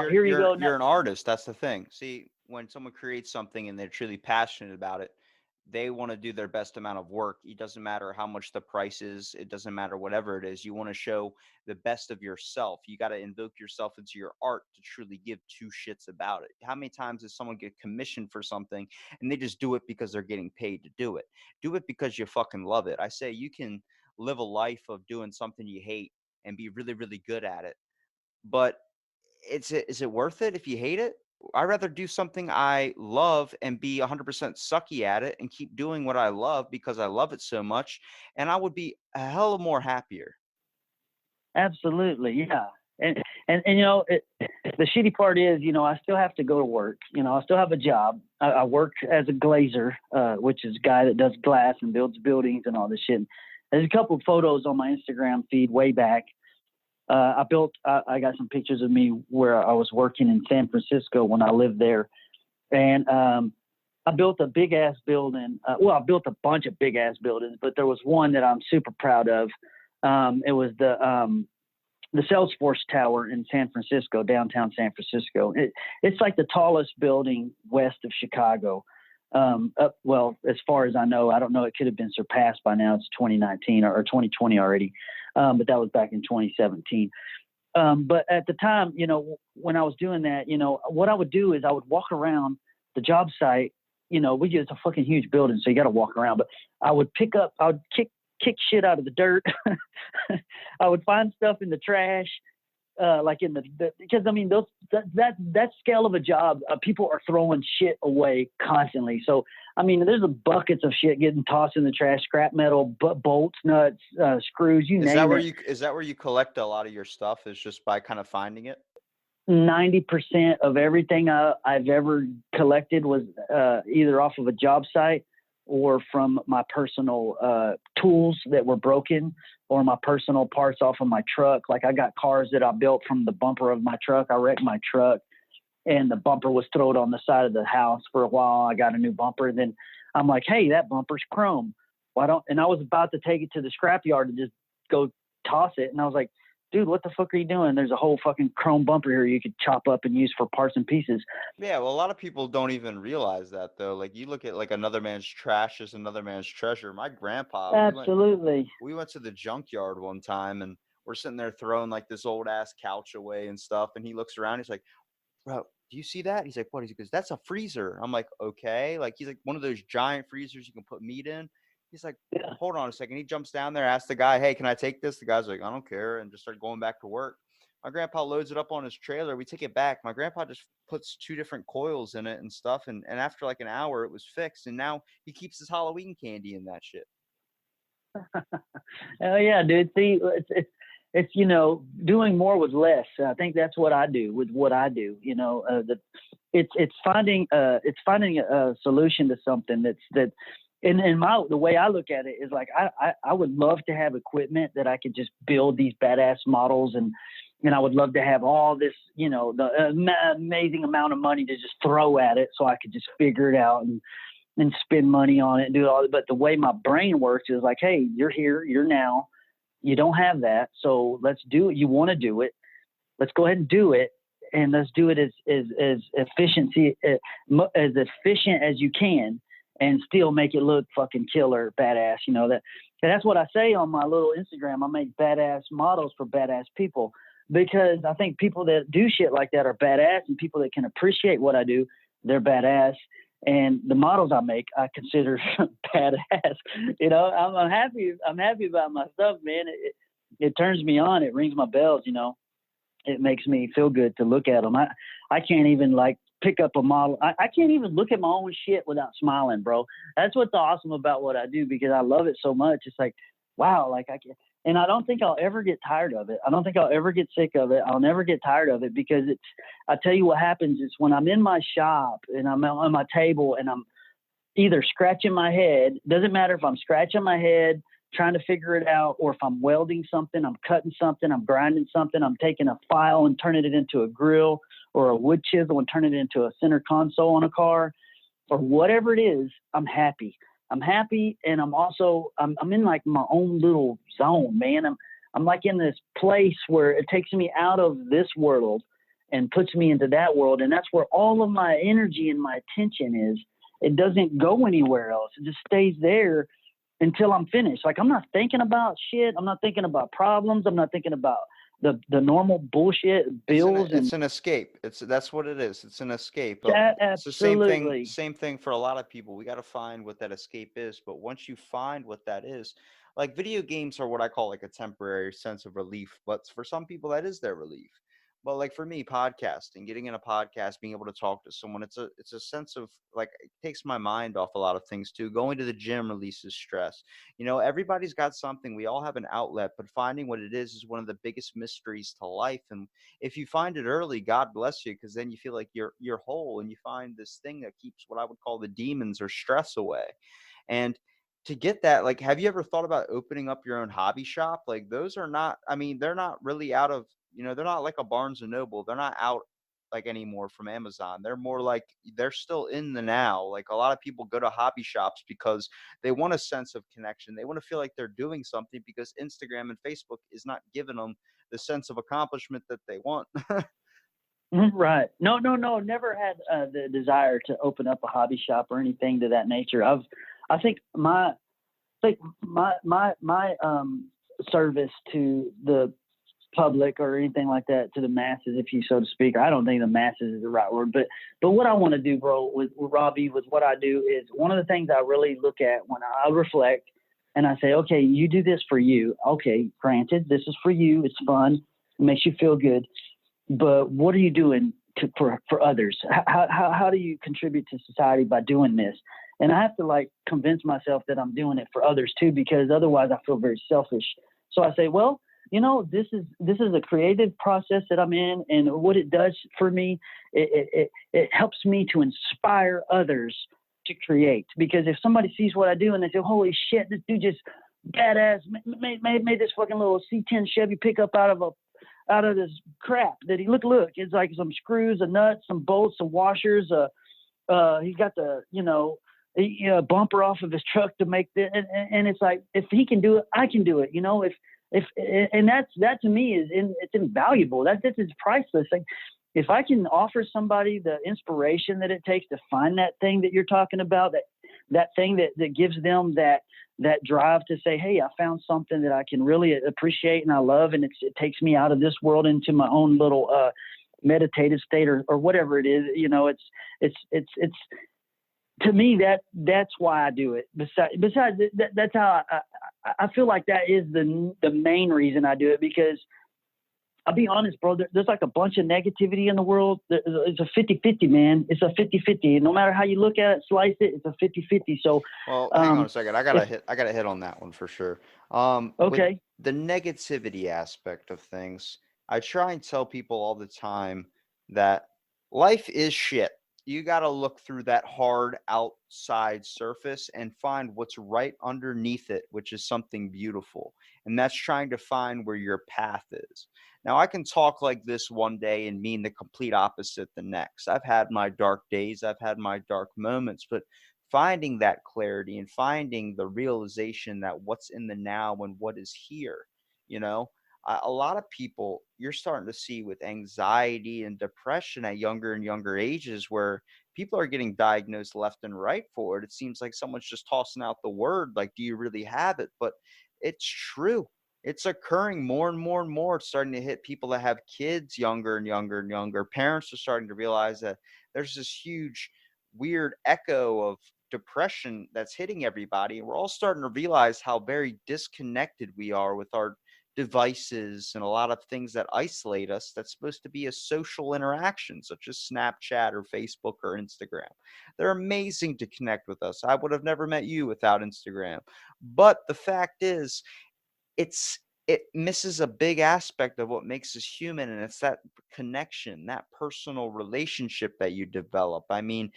Speaker 3: here you go.
Speaker 2: You're an artist. That's the thing. See, when someone creates something and they're truly passionate about it, they want to do their best amount of work. It doesn't matter how much the price is. It doesn't matter whatever it is. You want to show the best of yourself. You got to invoke yourself into your art to truly give two shits about it. How many times does someone get commissioned for something and they just do it because they're getting paid to do it? Do it because you fucking love it. I say you can live a life of doing something you hate and be really, really good at it. But is it worth it if you hate it? I'd rather do something I love and be 100% sucky at it and keep doing what I love because I love it so much. And I would be a hell of more happier.
Speaker 3: Absolutely. Yeah. And the shitty part is, I still have to go to work. I still have a job. I work as a glazer, which is a guy that does glass and builds buildings and all this shit. There's a couple of photos on my Instagram feed way back. I got some pictures of me where I was working in San Francisco when I lived there. And I built a big ass building. I built a bunch of big ass buildings, but there was one that I'm super proud of. It was the Salesforce Tower in San Francisco, downtown San Francisco. It's like the tallest building west of Chicago. As far as I know, I don't know, it could have been surpassed by now. It's 2019 or 2020 already. But that was back in 2017. But at the time, when I was doing that, what I would do is I would walk around the job site. It's a fucking huge building, so you got to walk around. But I would kick kick shit out of the dirt. I would find stuff in the trash, like in because I mean that scale of a job, people are throwing shit away constantly. So I mean, there's buckets of shit getting tossed in the trash, scrap metal, bolts, nuts, screws. You name it.
Speaker 2: Is that where you collect a lot of your stuff? Is just by kind of finding it?
Speaker 3: 90% of everything I've ever collected was either off of a job site or from my personal tools that were broken, or my personal parts off of my truck. Like I got cars that I built from the bumper of my truck. I wrecked my truck and the bumper was thrown on the side of the house for a while. I got a new bumper. And then I'm like, hey, that bumper's chrome. And I was about to take it to the scrapyard to just go toss it. And I was like, dude, what the fuck are you doing? There's a whole fucking chrome bumper here you could chop up and use for parts and pieces.
Speaker 2: Yeah, well, a lot of people don't even realize that, though. Like, you look at, like, another man's trash is another man's treasure. My grandpa,
Speaker 3: Absolutely.
Speaker 2: we went to the junkyard one time, and we're sitting there throwing, like, this old-ass couch away and stuff, and he looks around, he's like, bro, do you see that? He's like, what? He goes, that's a freezer. I'm like, okay. Like, he's like, one of those giant freezers you can put meat in. He's like, hold on a second. He jumps down there, asks the guy, hey, can I take this? The guy's like, I don't care, and just start going back to work. My grandpa loads it up on his trailer. We take it back. My grandpa just puts 2 different coils in it and stuff, and after like an hour, it was fixed, and now he keeps his Halloween candy in that shit.
Speaker 3: Oh, yeah, dude. See, it's doing more with less. I think that's what I do with what I do. It's finding a solution to something that. And the way I look at it is like, I would love to have equipment that I could just build these badass models, and I would love to have all this, the amazing amount of money to just throw at it so I could just figure it out and spend money on it and do all. But the way my brain works is like, hey, you're here, you're now, you don't have that. So let's do it. You want to do it. Let's go ahead and do it. And let's do it as efficient as you can, and still make it look fucking killer, badass. That's what I say on my little Instagram. I make badass models for badass people, because I think people that do shit like that are badass, and people that can appreciate what I do, they're badass. And the models I make, I consider badass. I'm happy. I'm happy about my stuff, man. It turns me on. It rings my bells. It makes me feel good to look at them. I can't even like pick up a model. I can't even look at my own shit without smiling, bro. That's what's awesome about what I do, because I love it so much. It's like, wow, like I can, and I don't think I'll ever get tired of it. I don't think I'll ever get sick of it. I'll never get tired of it, because I tell you what happens is when I'm in my shop and I'm on my table and I'm either scratching my head, doesn't matter if I'm scratching my head, trying to figure it out, or if I'm welding something, I'm cutting something, I'm grinding something, I'm taking a file and turning it into a grill, or a wood chisel and turning it into a center console on a car. or whatever it is, I'm happy. I'm happy, and I'm in like my own little zone, man. I'm like in this place where it takes me out of this world and puts me into that world, and that's where all of my energy and my attention is. It doesn't go anywhere else. It just stays there until I'm finished. Like I'm not thinking about shit. I'm not thinking about problems. I'm not thinking about the normal bullshit bills and
Speaker 2: It's an escape. That's what it is. It's an escape.
Speaker 3: that
Speaker 2: It's the same thing.
Speaker 3: absolutely.
Speaker 2: Same thing for a lot of people. We got to find what that escape is. But once you find what that is, like video games are what I call like a temporary sense of relief. But for some people, that is their relief. But like for me, podcasting, getting in a podcast, being able to talk to someone, it's a sense of like it takes my mind off a lot of things too. Going to the gym releases stress. Everybody's got something. We all have an outlet, but finding what it is one of the biggest mysteries to life. And if you find it early, God bless you, because then you feel like you're whole and you find this thing that keeps what I would call the demons or stress away. And to get that, like, have you ever thought about opening up your own hobby shop? Like, those are not, I mean, they're not really out of, they're not like a Barnes and Noble. They're not out like anymore from Amazon. They're more like they're still in the now. Like a lot of people go to hobby shops because they want a sense of connection. They want to feel like they're doing something because Instagram and Facebook is not giving them the sense of accomplishment that they want.
Speaker 3: Right. No, no, no. Never had the desire to open up a hobby shop or anything to that nature. I think my service to the public or anything like that, to the masses, if you so to speak. I don't think the masses is the right word, but what I want to do, bro, with Robbie, with what I do is one of the things I really look at when I reflect and I say, okay, you do this for you. Okay, granted, this is for you. It's fun. It makes you feel good. But what are you doing for others? How do you contribute to society by doing this? And I have to like convince myself that I'm doing it for others too, because otherwise I feel very selfish. So I say, well, this is a creative process that I'm in, and what it does for me, it helps me to inspire others to create. Because if somebody sees what I do and they say, holy shit, this dude just badass made this fucking little C10 Chevy pickup out of this crap that he look, it's like some screws, a nut, some bolts, some washers, he's got the bumper off of his truck to make this, and it's like, if he can do it, I can do it. If and that to me it's invaluable. That is priceless. Like if I can offer somebody the inspiration that it takes to find that thing that you're talking about, that thing that gives them that drive to say, hey, I found something that I can really appreciate and I love, and it takes me out of this world into my own little meditative state or whatever it is. It's to me that's why I do it. Besides that's how I feel like that is the main reason I do it, because I'll be honest, bro, there's like a bunch of negativity in the world. It's a 50-50, man. It's a 50-50. No matter how you look at it, slice it, it's a 50-50. So,
Speaker 2: Well, hang on a second. I gotta hit on that one for sure. With
Speaker 3: okay.
Speaker 2: the negativity aspect of things, I try and tell people all the time that life is shit. You gotta look through that hard outside surface and find what's right underneath it, which is something beautiful. And that's trying to find where your path is. Now, I can talk like this one day and mean the complete opposite the next. I've had my dark days, I've had my dark moments, but finding that clarity and finding the realization that what's in the now and what is here, you know, a lot of people you're starting to see with anxiety and depression at younger and younger ages where people are getting diagnosed left and right for it. It seems like someone's just tossing out the word, like, do you really have it? But it's true. It's occurring more and more and more. It's starting to hit people that have kids younger and younger and younger. Parents are starting to realize that there's this huge, weird echo of depression that's hitting everybody. And we're all starting to realize how very disconnected we are with our devices and a lot of things that isolate us that's supposed to be a social interaction, such as Snapchat or Facebook or Instagram. They're amazing to connect with us. I would have never met you without Instagram. But the fact is, it misses a big aspect of what makes us human, and it's that connection, that personal relationship that you develop. I mean,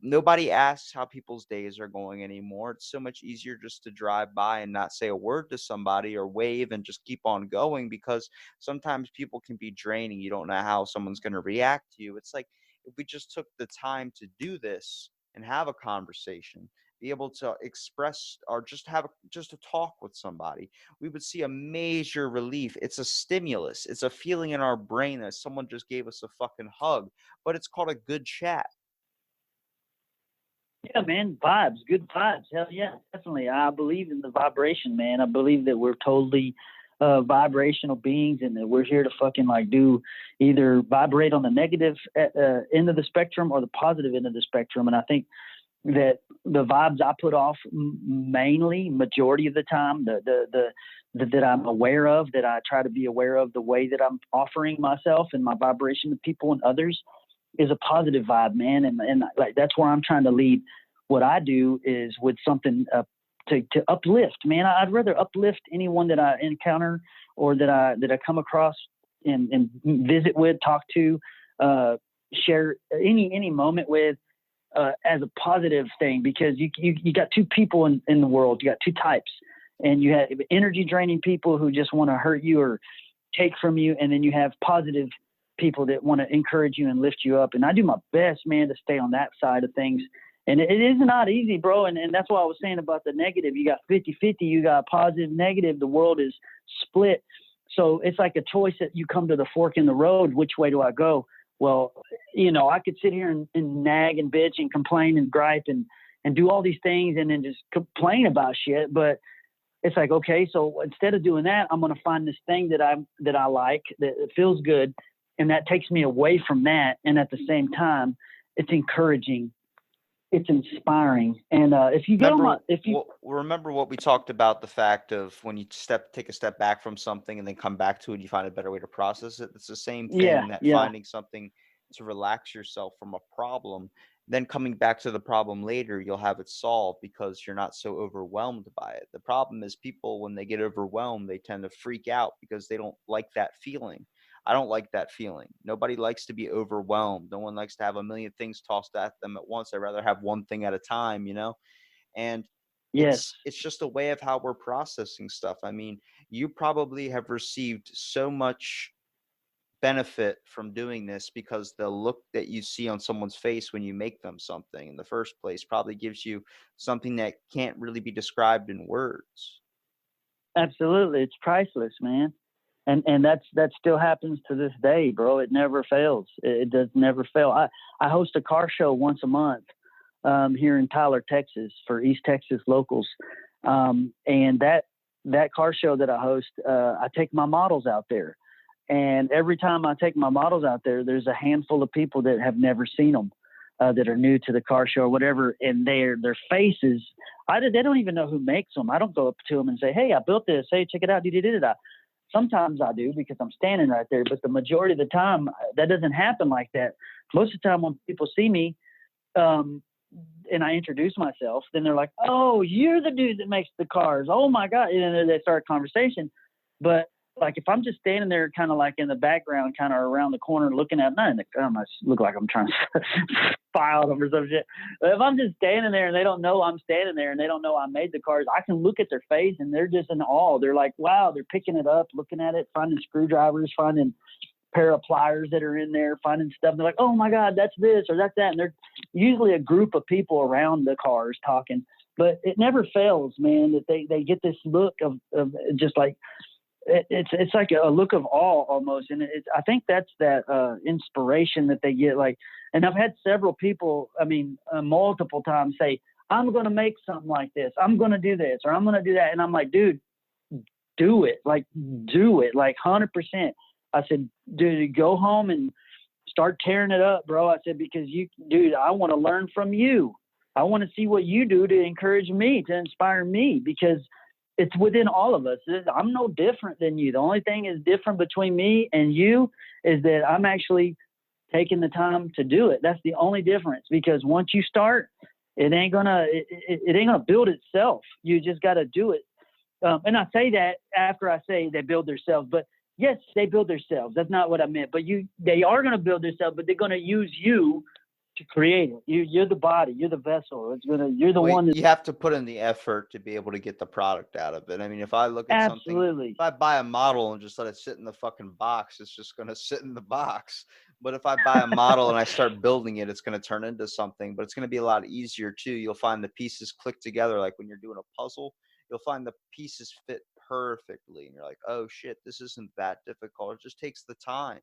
Speaker 2: nobody asks how people's days are going anymore. It's so much easier just to drive by and not say a word to somebody or wave and just keep on going, because sometimes people can be draining. You don't know how someone's going to react to you. It's like if we just took the time to do this, and have a conversation, be able to express or just a talk with somebody, we would see a major relief. It's a stimulus. It's a feeling in our brain that someone just gave us a fucking hug, but it's called a good chat.
Speaker 3: Yeah, man, vibes, good vibes. Hell yeah, definitely. I believe in the vibration, man. I believe that we're totally vibrational beings, and that we're here to fucking like do either vibrate on the negative end of the spectrum or the positive end of the spectrum. And I think that the vibes I put off mainly, majority of the time, that I'm aware of, that I try to be aware of the way that I'm offering myself and my vibration to people and others, is a positive vibe, man. And like, that's where I'm trying to lead. What I do is with something to uplift, man. I'd rather uplift anyone that I encounter or that I come across and visit with, talk to, share any moment with, as a positive thing, because you got two people in the world. You got two types, and you have energy draining people who just want to hurt you or take from you. And then you have positive people that want to encourage you and lift you up. And I do my best, man, to stay on that side of things. And it is not easy, bro. And that's why I was saying about the negative. You got 50-50, you got positive, negative. The world is split. So it's like a choice that you come to the fork in the road. Which way do I go? Well, I could sit here and nag and bitch and complain and gripe and do all these things and then just complain about shit. But it's like, okay, so instead of doing that, I'm going to find this thing that I like, that feels good. And that takes me away from that. And at the same time, it's encouraging. It's inspiring. And if you
Speaker 2: remember what we talked about, the fact of when you take a step back from something and then come back to it, you find a better way to process it. It's the same thing, finding something to relax yourself from a problem, then coming back to the problem later, you'll have it solved because you're not so overwhelmed by it. The problem is people, when they get overwhelmed, they tend to freak out because they don't like that feeling. I don't like that feeling. Nobody likes to be overwhelmed. No one likes to have a million things tossed at them at once. I'd rather have one thing at a time, And
Speaker 3: yes,
Speaker 2: it's just a way of how we're processing stuff. I mean, you probably have received so much benefit from doing this because the look that you see on someone's face when you make them something in the first place probably gives you something that can't really be described in words.
Speaker 3: absolutely. It's priceless, man. And that still happens to this day, bro. It never fails. It does never fail. I host a car show once a month here in Tyler, Texas, for East Texas locals. And that car show that I host, I take my models out there. And every time I take my models out there, there's a handful of people that have never seen them, that are new to the car show or whatever. And their faces, they don't even know who makes them. I don't go up to them and say, hey, I built this. Hey, check it out. Sometimes I do because I'm standing right there, but the majority of the time that doesn't happen like that. Most of the time when people see me and I introduce myself, then they're like, oh, you're the dude that makes the cars. Oh my God. And then they start a conversation. But like, if I'm just standing there kind of like in the background, kind of around the corner looking at, I look like I'm trying to file them or some shit. But if I'm just standing there and they don't know I'm standing there and they don't know I made the cars, I can look at their face and they're just in awe. They're like, wow, they're picking it up, looking at it, finding screwdrivers, finding pair of pliers that are in there, finding stuff. They're like, oh my God, that's this or that's that. And they're usually a group of people around the cars talking, but it never fails, man, that they get this look of just like, it's like a look of awe almost. And I think that's that inspiration that they get. Like, and I've had several people, multiple times say, I'm going to make something like this. I'm going to do this, or I'm going to do that. And I'm like, dude, do it. Like 100%. I said, dude, go home and start tearing it up, bro. I said, because I want to learn from you. I want to see what you do to encourage me, to inspire me, because it's within all of us. I'm no different than you. The only thing is different between me and you is that I'm actually taking the time to do it. That's the only difference, because once you start, it ain't gonna build itself. You just got to do it. And I say that after I say they build themselves, but yes, they build themselves. That's not what I meant. But they are going to build themselves, but they're going to use you to create it. You're the body. You're the vessel. You're the one.
Speaker 2: You have to put in the effort to be able to get the product out of it. I mean, if I look at something, if I buy a model and just let it sit in the fucking box, it's just going to sit in the box. But if I buy a model and I start building it, it's going to turn into something, but it's going to be a lot easier too. You'll find the pieces click together. Like when you're doing a puzzle, you'll find the pieces fit perfectly. And you're like, oh shit, this isn't that difficult. It just takes the time.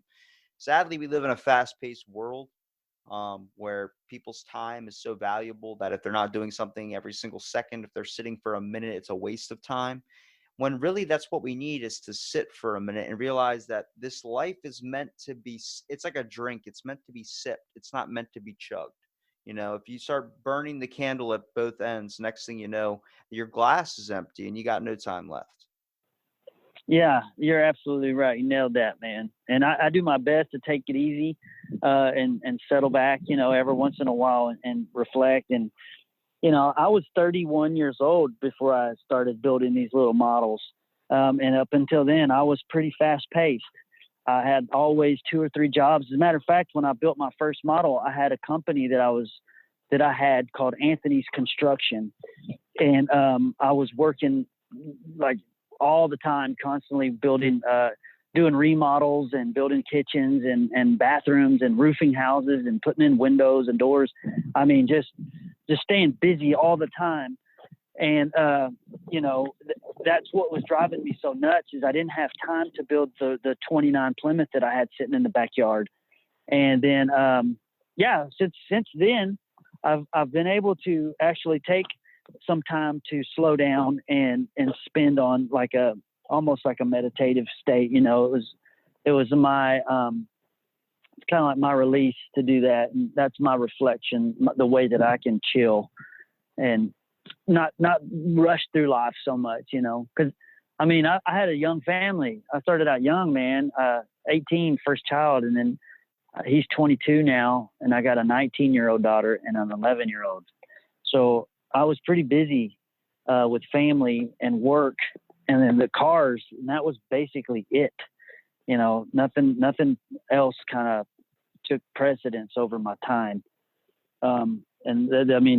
Speaker 2: Sadly, we live in a fast paced world where people's time is so valuable that if they're not doing something every single second, if they're sitting for a minute, it's a waste of time. When really that's what we need is to sit for a minute and realize that this life is meant to be, it's like a drink. It's meant to be sipped. It's not meant to be chugged. You know, if you start burning the candle at both ends, next thing you know, your glass is empty and you got no time left.
Speaker 3: Yeah, you're absolutely right. You nailed that, man. And I do my best to take it easy and settle back, every once in a while and reflect. And, I was 31 years old before I started building these little models. And up until then, I was pretty fast paced. I had always 2 or 3 jobs. As a matter of fact, when I built my first model, I had a company that I had called Anthony's Construction. And I was working like all the time, constantly building, doing remodels and building kitchens and bathrooms and roofing houses and putting in windows and doors. I mean, just staying busy all the time. And, that's what was driving me so nuts is I didn't have time to build the 29 Plymouth that I had sitting in the backyard. And then, since then I've been able to actually take some time to slow down and spend on almost like a meditative state. It was my, it's kind of like my release to do that. And that's my reflection, the way that I can chill and not rush through life so much, cause I mean, I had a young family. I started out young, man, 18, first child. And then he's 22 now. And I got a 19-year-old daughter and an 11-year-old. So I was pretty busy with family and work and then the cars. And that was basically it. Nothing else kind of took precedence over my time.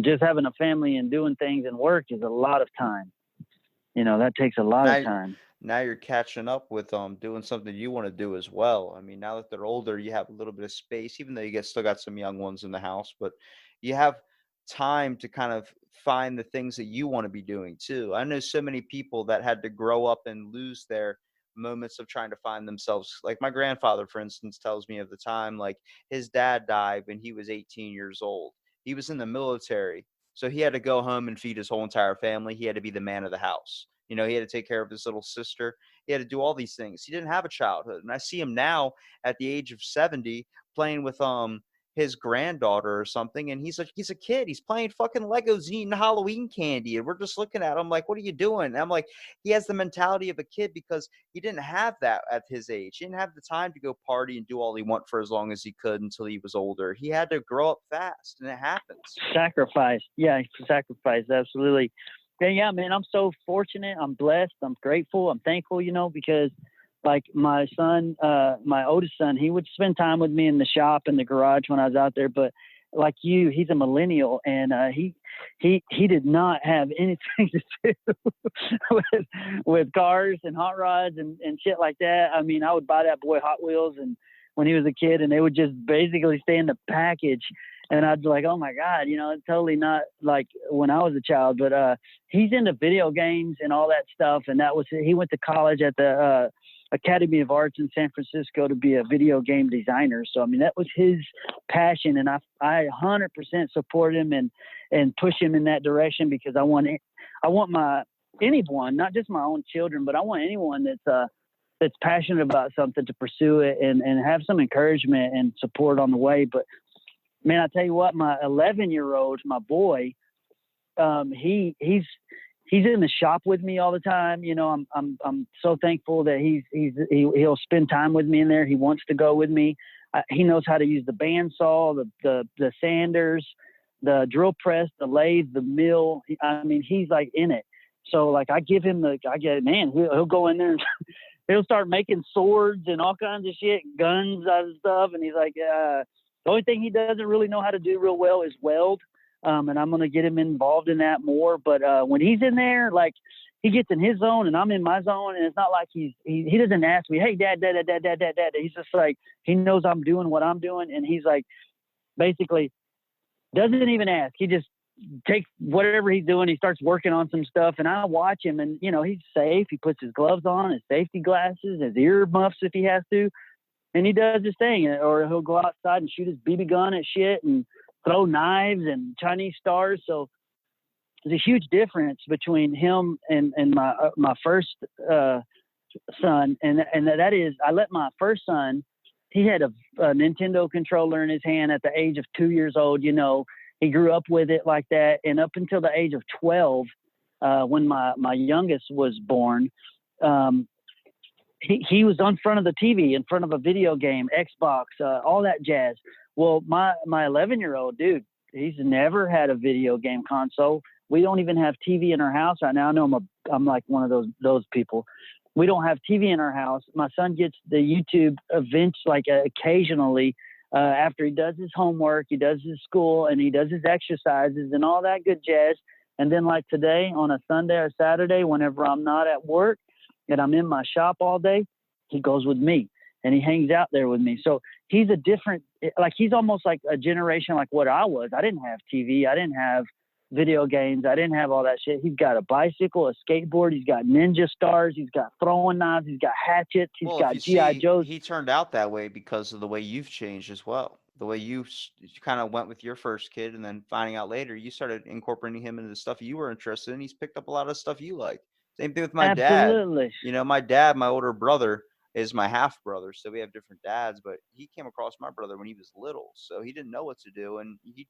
Speaker 3: Just having a family and doing things and work is a lot of time. That takes a lot of time.
Speaker 2: Now you're catching up with doing something you want to do as well. I mean, now that they're older, you have a little bit of space, even though you still got some young ones in the house, but you have time to kind of find the things that you want to be doing too. I know so many people that had to grow up and lose their moments of trying to find themselves. Like my grandfather, for instance, tells me of the time like his dad died when he was 18 years old. He was in the military, so he had to go home and feed his whole entire family. He had to be the man of the house. He had to take care of his little sister. He had to do all these things. He didn't have a childhood. And I see him now at the age of 70 playing with his granddaughter or something, and he's a kid. He's playing fucking Legos and eating Halloween candy, and we're just looking at him like, what are you doing? And I'm like, he has the mentality of a kid because he didn't have that at his age. He didn't have the time to go party and do all he want for as long as he could until he was older. He had to grow up fast, and it happens.
Speaker 3: Sacrifice. Absolutely. Yeah, man, I'm so fortunate. I'm blessed. I'm grateful. I'm thankful, because like my son, my oldest son, he would spend time with me in the shop, in the garage when I was out there. But like you, he's a millennial, and he did not have anything to do with cars and hot rods and shit like that. I mean, I would buy that boy Hot Wheels and when he was a kid, and they would just basically stay in the package. And I'd be like, oh my God, it's totally not like when I was a child, but he's into video games and all that stuff. And he went to college at the Academy of Arts in San Francisco to be a video game designer. So, I mean, that was his passion. And I 100% support him and push him in that direction because I want anyone, not just my own children, but I want anyone that's passionate about something to pursue it and have some encouragement and support on the way. But man, I tell you what, my 11-year-old, my boy, he's in the shop with me all the time. I'm so thankful that he'll spend time with me in there. He wants to go with me. He knows how to use the bandsaw, the sanders, the drill press, the lathe, the mill. I mean, he's like in it. So like I give him he'll go in there and he'll start making swords and all kinds of shit, guns out of stuff. And he's like, the only thing he doesn't really know how to do real well is weld. And I'm going to get him involved in that more. But when he's in there, like he gets in his zone and I'm in my zone, and it's not like he doesn't ask me, hey, dad. He's just like, he knows I'm doing what I'm doing, and he's like, basically doesn't even ask. He just takes whatever he's doing. He starts working on some stuff, and I watch him, and he's safe. He puts his gloves on, his safety glasses, his ear muffs if he has to, and he does his thing. Or he'll go outside and shoot his BB gun at shit and throw knives and Chinese stars. So there's a huge difference between him and my first son, and that is, I let my first son. He had a Nintendo controller in his hand at the age of 2 years old. He grew up with it like that, and up until the age of 12, when my youngest was born, he was on front of the TV, in front of a video game, Xbox, all that jazz. Well, my 11-year-old dude, he's never had a video game console. We don't even have TV in our house right now. I know I'm like one of those people. We don't have TV in our house. My son gets the YouTube events like occasionally after he does his homework, he does his school, and he does his exercises and all that good jazz. And then like today on a Sunday or Saturday, whenever I'm not at work and I'm in my shop all day, he goes with me and he hangs out there with me. So he's a different, like he's almost like a generation like what I was. I didn't have TV. I didn't have video games. I didn't have all that shit. He's got a bicycle, a skateboard. He's got ninja stars. He's got throwing knives. He's got hatchets. He's got G.I. Joes.
Speaker 2: He turned out that way because of the way you've changed as well. The way you kind of went with your first kid, and then finding out later you started incorporating him into the stuff you were interested in. He's picked up a lot of stuff you like. Same thing with my dad.
Speaker 3: Absolutely.
Speaker 2: My dad, my older brother, is my half brother, so we have different dads, but he came across my brother when he was little, so he didn't know what to do, and he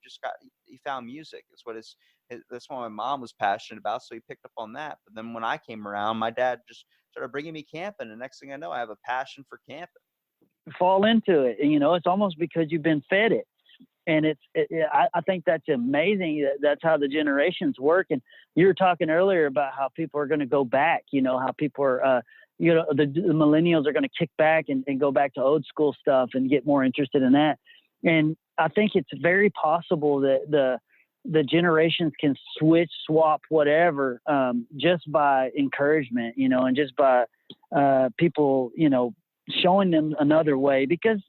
Speaker 2: found music. That's what my mom was passionate about, so he picked up on that. But then when I came around, my dad just started bringing me camping, and next thing I know, I have a passion for camping.
Speaker 3: Fall into it, and it's almost because you've been fed it. And I think that's amazing. That's how the generations work. And you were talking earlier about how people are going to go back, how people are, the millennials are going to kick back and go back to old school stuff and get more interested in that. And I think it's very possible that the generations can swap, whatever, just by encouragement, and just by people, showing them another way, because,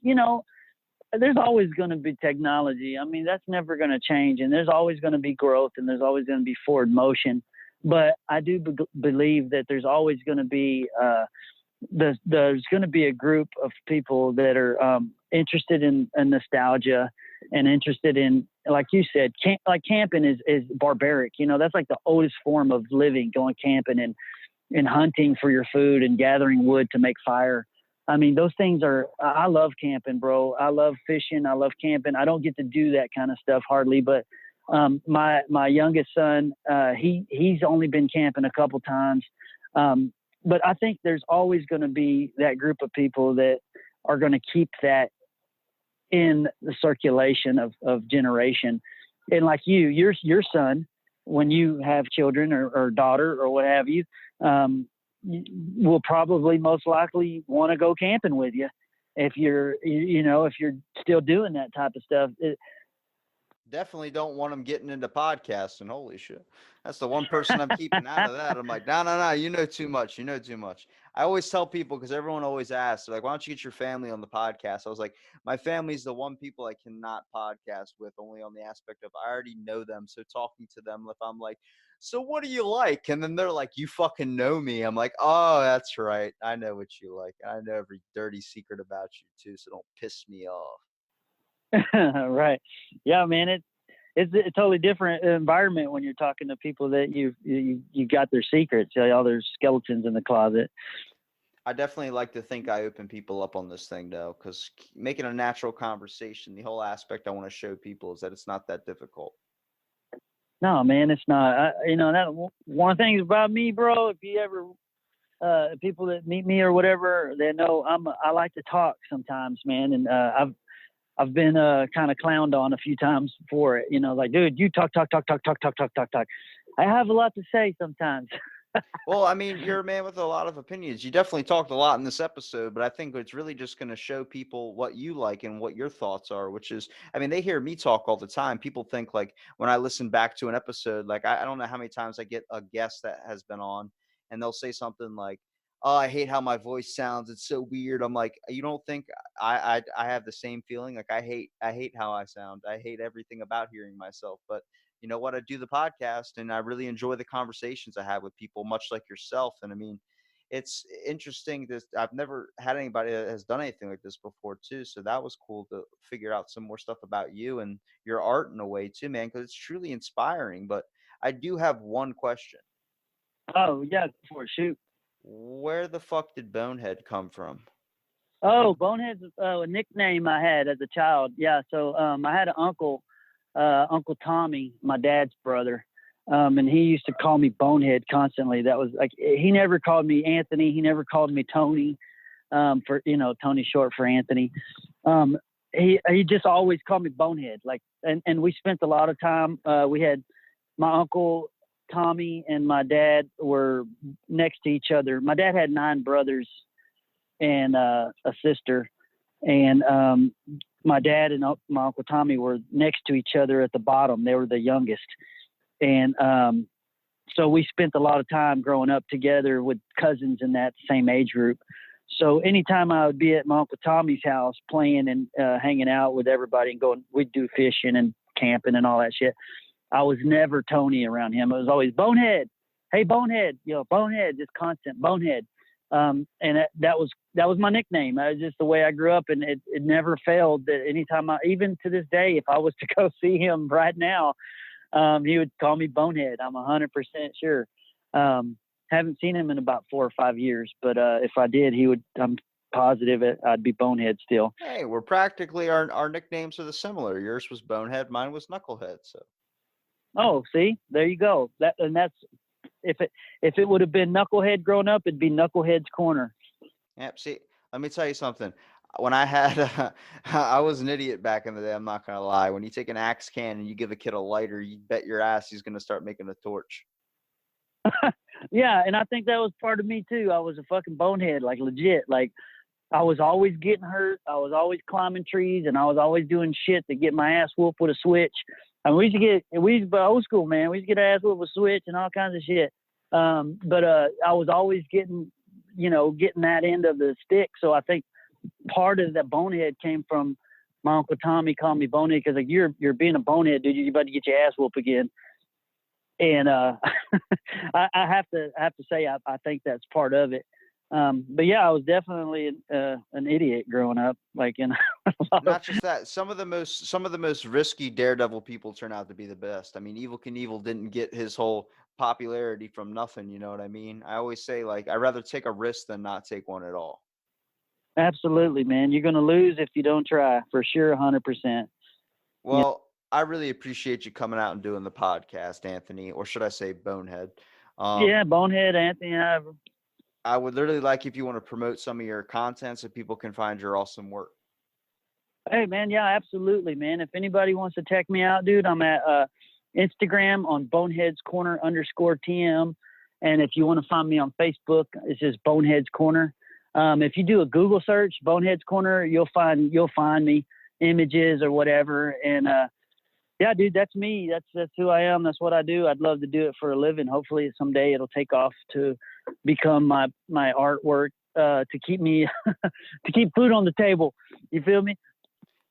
Speaker 3: there's always going to be technology. I mean, that's never going to change, and there's always going to be growth, and there's always going to be forward motion. But I do believe that there's always going to be there's going to be a group of people that are interested in nostalgia and interested in, like you said, camping is barbaric. That's like the oldest form of living, going camping and hunting for your food and gathering wood to make fire. I mean, those things I love camping, bro. I love fishing. I love camping. I don't get to do that kind of stuff hardly, but my youngest son, he's only been camping a couple times. But I think there's always going to be that group of people that are going to keep that in the circulation of generation. And like your son, when you have children or daughter or what have you, will probably most likely want to go camping with you if you're still doing that type of stuff.
Speaker 2: Definitely don't want them getting into podcasting. Holy shit. That's the one person I'm keeping out of that. I'm like, no, you know too much. You know too much. I always tell people, because everyone always asks, like, why don't you get your family on the podcast? I was like, my family's the one people I cannot podcast with, only on the aspect of I already know them. So talking to them, if I'm like, so what do you like? And then they're like, you fucking know me. I'm like, oh, that's right. I know what you like. I know every dirty secret about you too. So don't piss me off.
Speaker 3: Right. Yeah, man. It's a totally different environment when you're talking to people that you got their secrets, all their skeletons in the closet.
Speaker 2: I definitely like to think I open people up on this thing, though, because making a natural conversation, the whole aspect I want to show people is that it's not that difficult.
Speaker 3: No, man, it's not. That one of the things about me, bro. If you ever people that meet me or whatever, they know I like to talk sometimes, man, and I've been kind of clowned on a few times for it. Like, dude, you talk. I have a lot to say sometimes.
Speaker 2: Well, I mean, you're a man with a lot of opinions. You definitely talked a lot in this episode, but I think it's really just going to show people what you like and what your thoughts are, which is, I mean, they hear me talk all the time. People think, like, when I listen back to an episode, like, I don't know how many times I get a guest that has been on, and they'll say something like, "Oh, I hate how my voice sounds. It's so weird." I'm like, you don't think I have the same feeling? Like I hate how I sound. I hate everything about hearing myself. But you know what? I do the podcast, and I really enjoy the conversations I have with people, much like yourself. And I mean, it's interesting. This I've never had anybody that has done anything like this before too. So that was cool to figure out some more stuff about you and your art in a way too, man, because it's truly inspiring. But I do have one question.
Speaker 3: Oh yeah, for shoot.
Speaker 2: Where the fuck did Bonehead come from?
Speaker 3: Oh, Bonehead's a nickname I had as a child. Yeah, so I had an uncle, Uncle Tommy, my dad's brother, and he used to call me Bonehead constantly. That was like he never called me Anthony. He never called me Tony, for Tony short for Anthony. He just always called me Bonehead. Like, and we spent a lot of time. We had my uncle Tommy and my dad were next to each other. My dad had 9 brothers and a sister, and my dad and my uncle Tommy were next to each other at the bottom. They were the youngest, and so we spent a lot of time growing up together with cousins in that same age group. So anytime I would be at my uncle Tommy's house playing and hanging out with everybody and going, we'd do fishing and camping and all that shit. I was never Tony around him. It was always Bonehead. Hey, Bonehead, Bonehead, just constant Bonehead. And that was my nickname. That was just the way I grew up, and it never failed. That anytime even to this day, if I was to go see him right now, he would call me Bonehead. I'm 100% sure. Haven't seen him in about 4 or 5 years, but if I did, I'm positive I'd be Bonehead still.
Speaker 2: Hey, we're practically our nicknames are the similar. Yours was Bonehead, mine was Knucklehead. So.
Speaker 3: Oh, see, there you go. That's if it would have been Knucklehead growing up, it'd be Knucklehead's Corner.
Speaker 2: Yep. See, let me tell you something. When I had, I was an idiot back in the day. I'm not gonna lie. When you take an axe can and you give a kid a lighter, you bet your ass he's gonna start making a torch.
Speaker 3: Yeah, and I think that was part of me too. I was a fucking bonehead, like legit. Like I was always getting hurt. I was always climbing trees, and I was always doing shit to get my ass whooped with a switch. And we used to be old school, man. We used to get our ass whooped with a switch and all kinds of shit. But I was always getting that end of the stick. So I think part of that bonehead came from my Uncle Tommy called me Bonehead because like you're being a bonehead, dude. You're about to get your ass whooped again. And I have to say I think that's part of it. But yeah, I was definitely an idiot growing up. Like
Speaker 2: not just that, some of the most risky daredevil people turn out to be the best. I mean, Evel Knievel didn't get his whole popularity from nothing. You know what I mean? I always say like I'd rather take a risk than not take one at all.
Speaker 3: Absolutely, man. You're gonna lose if you don't try, for sure, 100%.
Speaker 2: Well, I really appreciate you coming out and doing the podcast, Anthony, or should I say Bonehead?
Speaker 3: Yeah, Bonehead, Anthony.
Speaker 2: I would literally like if you want to promote some of your content so people can find your awesome work.
Speaker 3: Hey, man. Yeah, absolutely, man. If anybody wants to check me out, dude, I'm at Instagram on boneheadscorner _TM. And if you want to find me on Facebook, it's just Bonehead's Corner. If you do a Google search, Bonehead's Corner, you'll find me, images or whatever. And yeah, dude, that's me. That's who I am. That's what I do. I'd love to do it for a living. Hopefully someday it'll take off to become my artwork to keep me to keep food on the table. You feel me?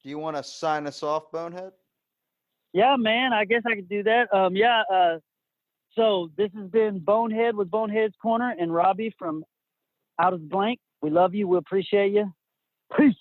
Speaker 2: Do you want to sign us off, Bonehead?
Speaker 3: Yeah, man. I guess I could do that. So this has been Bonehead with Bonehead's Corner and Robbie from Out of the Blank. We love you. We appreciate you. Peace.